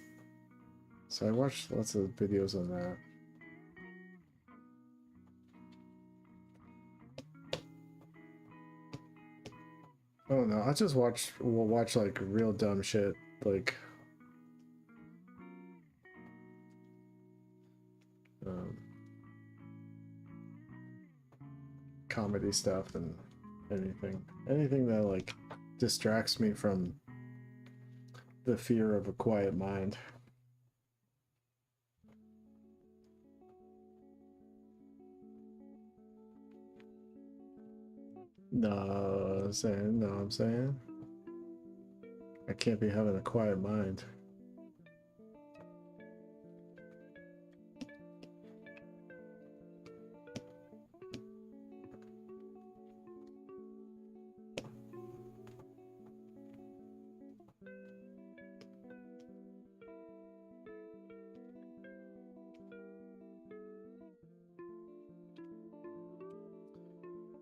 So I watched lots of videos on that. I don't know. I just will watch like real dumb shit, like comedy stuff and anything that like distracts me from the fear of a quiet mind. No, I'm saying I can't be having a quiet mind.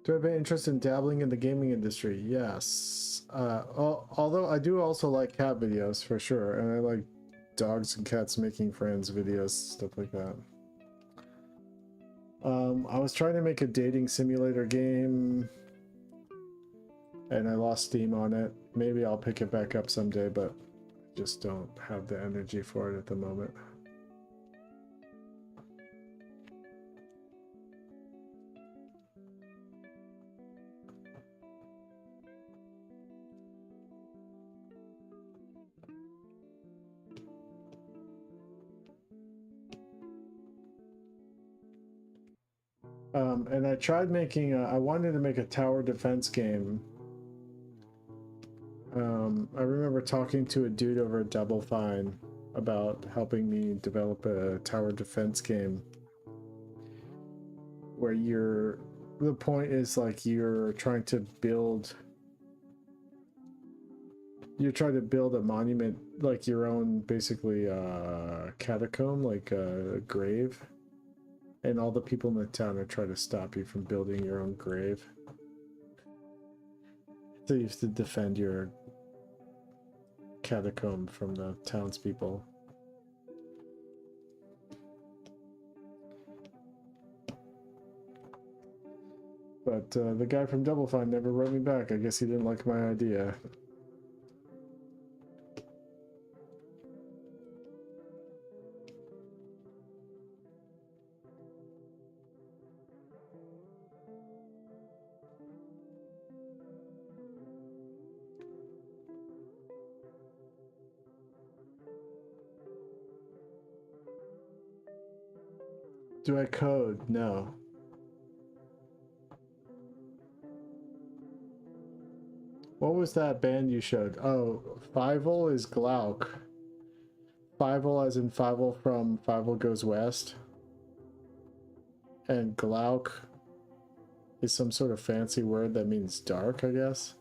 Do I have an interest in dabbling in the gaming industry? Yes. Although I do also like cat videos for sure, and I like dogs and cats making friends videos, stuff like that. I was trying to make a dating simulator game, and I lost steam on it. Maybe I'll pick it back up someday, but I just don't have the energy for it at the moment. And I tried making I wanted to make a tower defense game, I remember talking to a dude over at Double Fine about helping me develop a tower defense game where the point is like you're trying to build a monument, like your own basically catacomb, like a grave, and all the people in the town are trying to stop you from building your own grave. So you have to defend your catacomb from the townspeople. But the guy from Double Fine never wrote me back. I guess he didn't like my idea. Do I code? No. What was that band you showed? Oh, Fievel is Glauk. Fievel as in Fievel from Fievel Goes West. And Glauk is some sort of fancy word that means dark, I guess.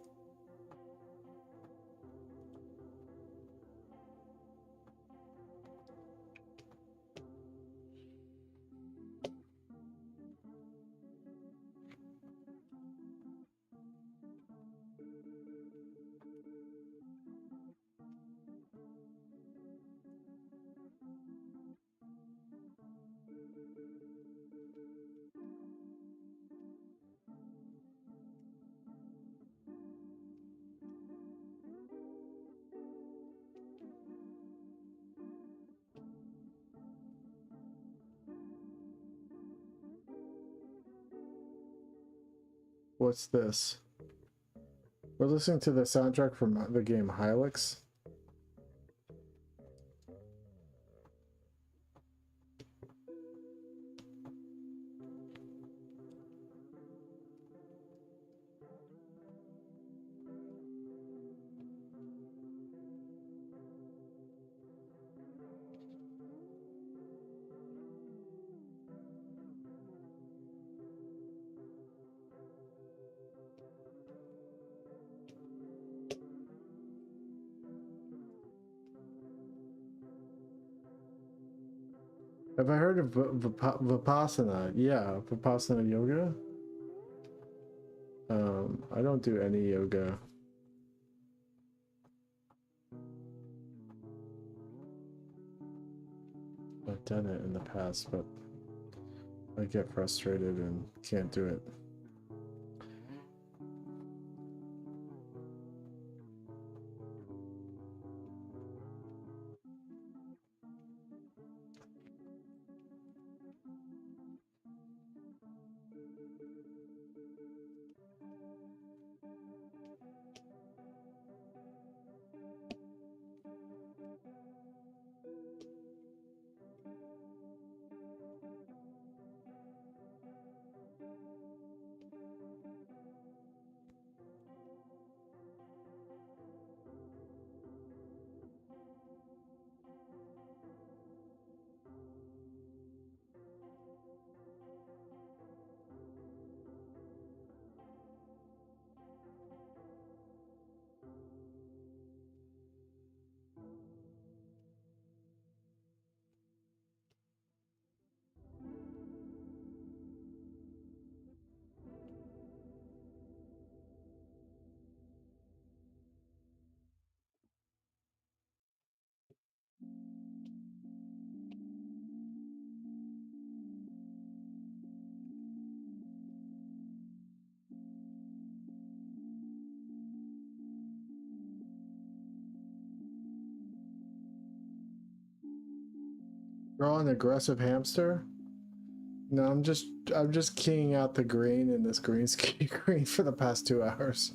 What's this? We're listening to the soundtrack from the game Hylics. Have I heard of Vipassana? Yeah, Vipassana yoga. I don't do any yoga. I've done it in the past, but I get frustrated and can't do it. Draw an aggressive hamster? No, I'm just keying out the green in this green screen for the past 2 hours.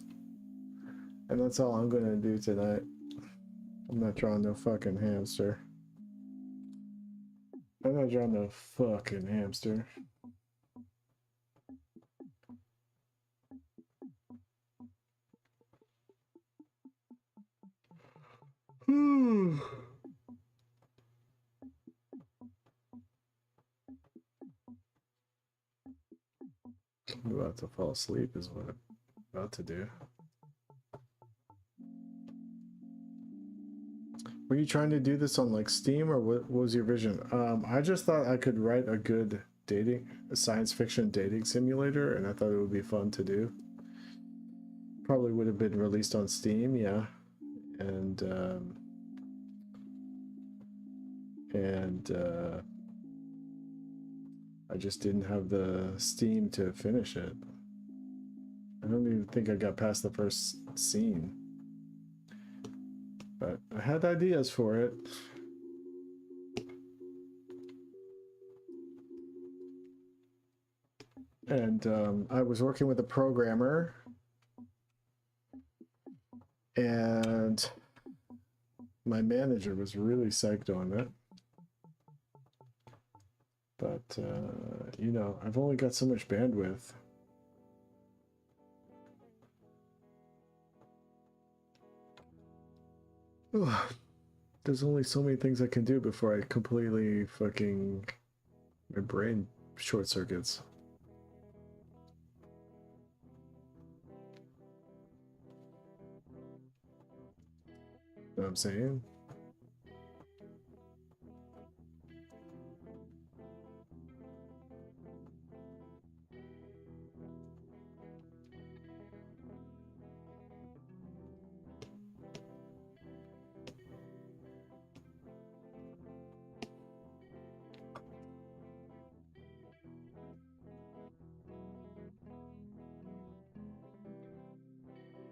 And that's all I'm gonna do tonight. I'm not drawing no fucking hamster. I'm not drawing no fucking hamster. I'm about to fall asleep is what I'm about to do. Were you trying to do this on like Steam, or what was your vision? I just thought I could write a good a science fiction dating simulator, and I thought it would be fun to do. Probably would have been released on Steam, yeah. And I just didn't have the Steam to finish it. I don't even think I got past the first scene. But I had ideas for it. And I was working with a programmer. And my manager was really psyched on it. But, you know, I've only got so much bandwidth. Ugh. There's only so many things I can do before I completely fucking... my brain short circuits. Know what I'm saying?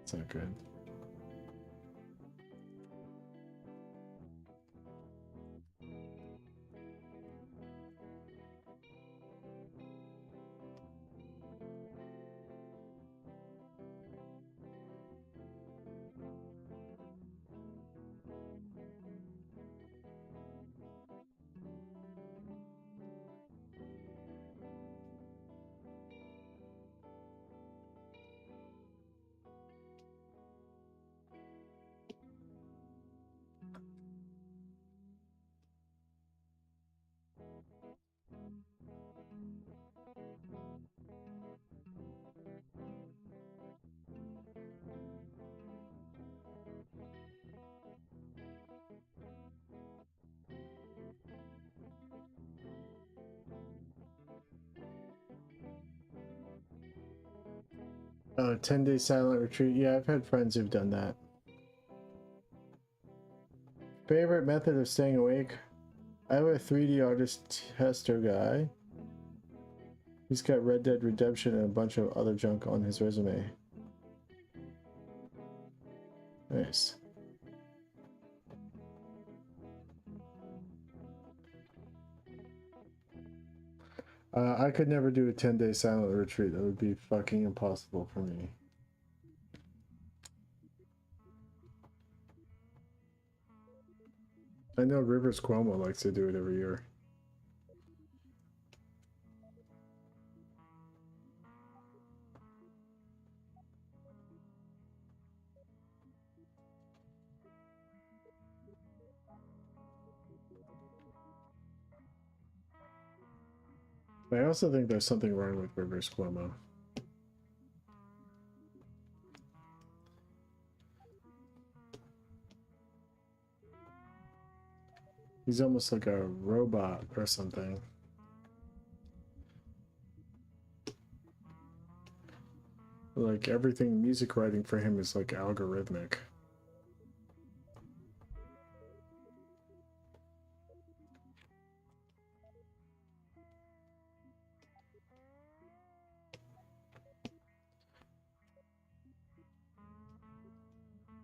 It's not good. Oh, 10-day silent retreat. Yeah, I've had friends who've done that. Favorite method of staying awake? I have a 3D artist tester guy. He's got Red Dead Redemption and a bunch of other junk on his resume. Nice. I could never do a 10-day silent retreat. That would be fucking impossible for me. I know Rivers Cuomo likes to do it every year. I also think there's something wrong with Rivers Cuomo. He's almost like a robot or something. Like everything music writing for him is like algorithmic.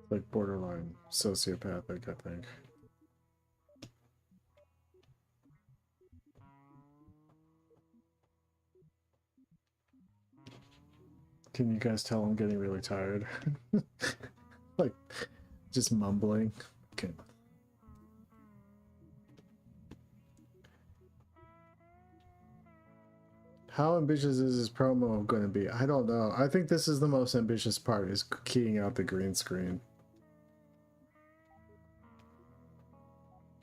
Like borderline sociopathic, I think. Can you guys tell I'm getting really tired? Like, just mumbling. Okay. How ambitious is this promo going to be? I don't know. I think this is the most ambitious part, is keying out the green screen.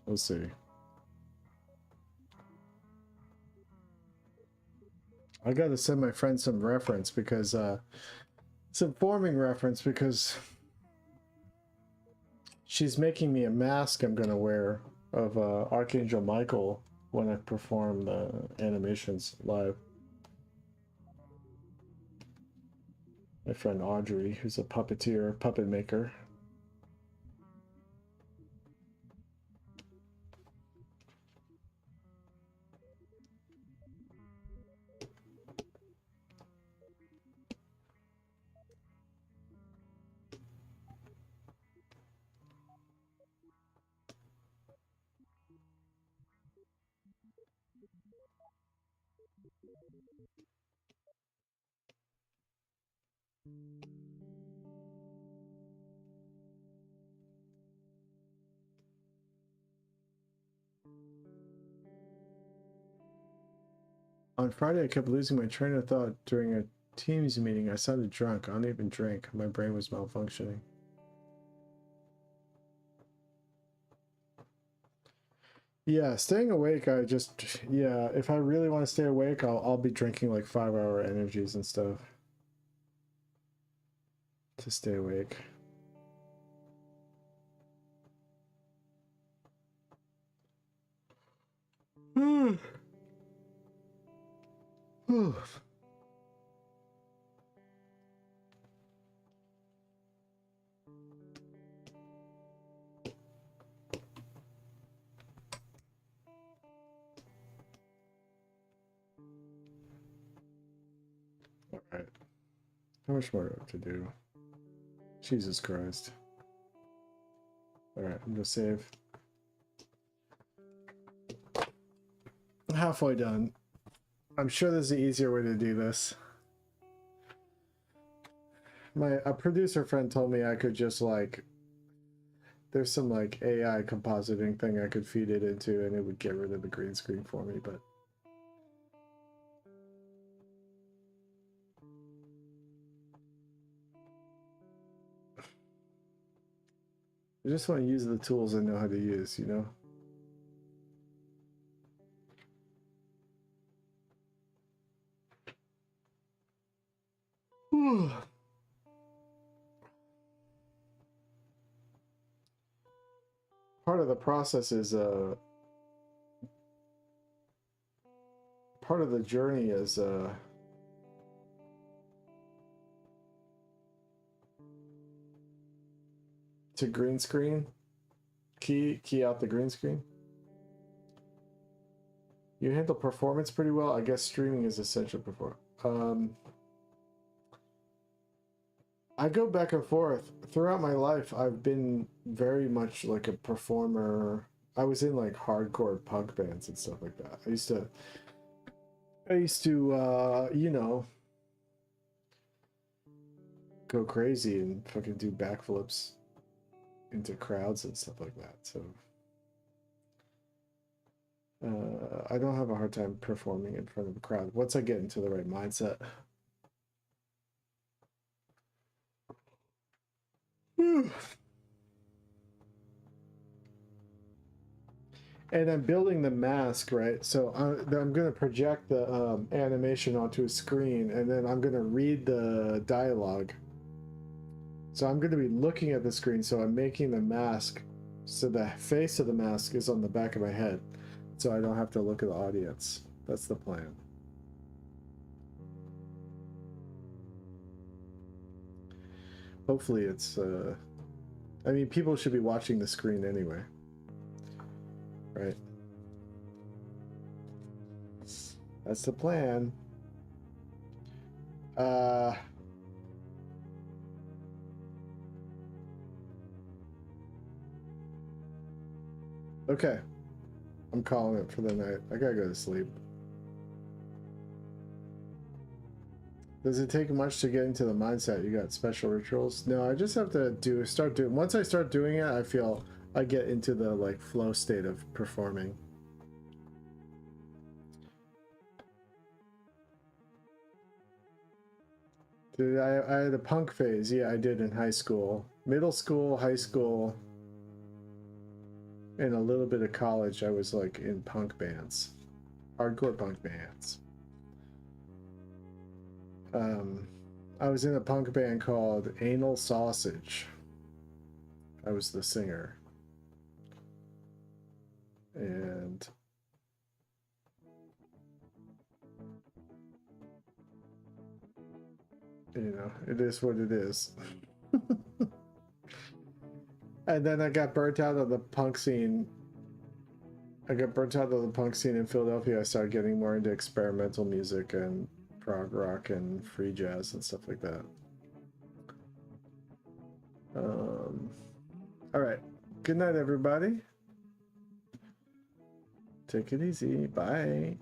We'll see. I gotta send my friend some reference because some forming reference because she's making me a mask I'm gonna wear of Archangel Michael when I perform the animations live. My friend Audrey, who's a puppeteer, puppet maker. On Friday, I kept losing my train of thought during a Teams meeting. I sounded drunk. I don't even drink. My brain was malfunctioning. Yeah, staying awake, yeah, if I really want to stay awake, I'll be drinking like 5-hour energies and stuff to stay awake. Alright. How much more to do? Jesus Christ. Alright, I'm gonna save. Halfway done. I'm sure there's an easier way to do this. A producer friend told me I could just like, there's some like AI compositing thing I could feed it into and it would get rid of the green screen for me, but I just want to use the tools I know how to use, you know? Part of the process is part of the journey is to green screen, key out the green screen. You handle performance pretty well. I guess streaming is essential before. I go back and forth. Throughout my life, I've been very much like a performer. I was in like hardcore punk bands and stuff like that. I used to, you know, go crazy and fucking do backflips into crowds and stuff like that. So I don't have a hard time performing in front of a crowd once I get into the right mindset. And I'm building the mask, right? So I'm going to project the animation onto a screen, and then I'm going to read the dialogue. So I'm going to be looking at the screen, so I'm making the mask, so the face of the mask is on the back of my head, so I don't have to look at the audience. That's the plan. Hopefully it's, I mean, people should be watching the screen anyway. Right? That's the plan. Okay. I'm calling it for the night. I gotta go to sleep. Does it take much to get into the mindset? You got special rituals? No, I just have to start doing. Once I start doing it, I feel I get into the like flow state of performing. Dude, I had a punk phase. Yeah, I did in high school, middle school, high school. in a little bit of college, I was like in punk bands, hardcore punk bands. I was in a punk band called Anal Sausage. I was the singer. And you know, it is what it is. And then I got burnt out of the punk scene. I got burnt out of the punk scene in Philadelphia. I started getting more into experimental music and prog rock and free jazz and stuff like that. All right. Good night, everybody. Take it easy. Bye.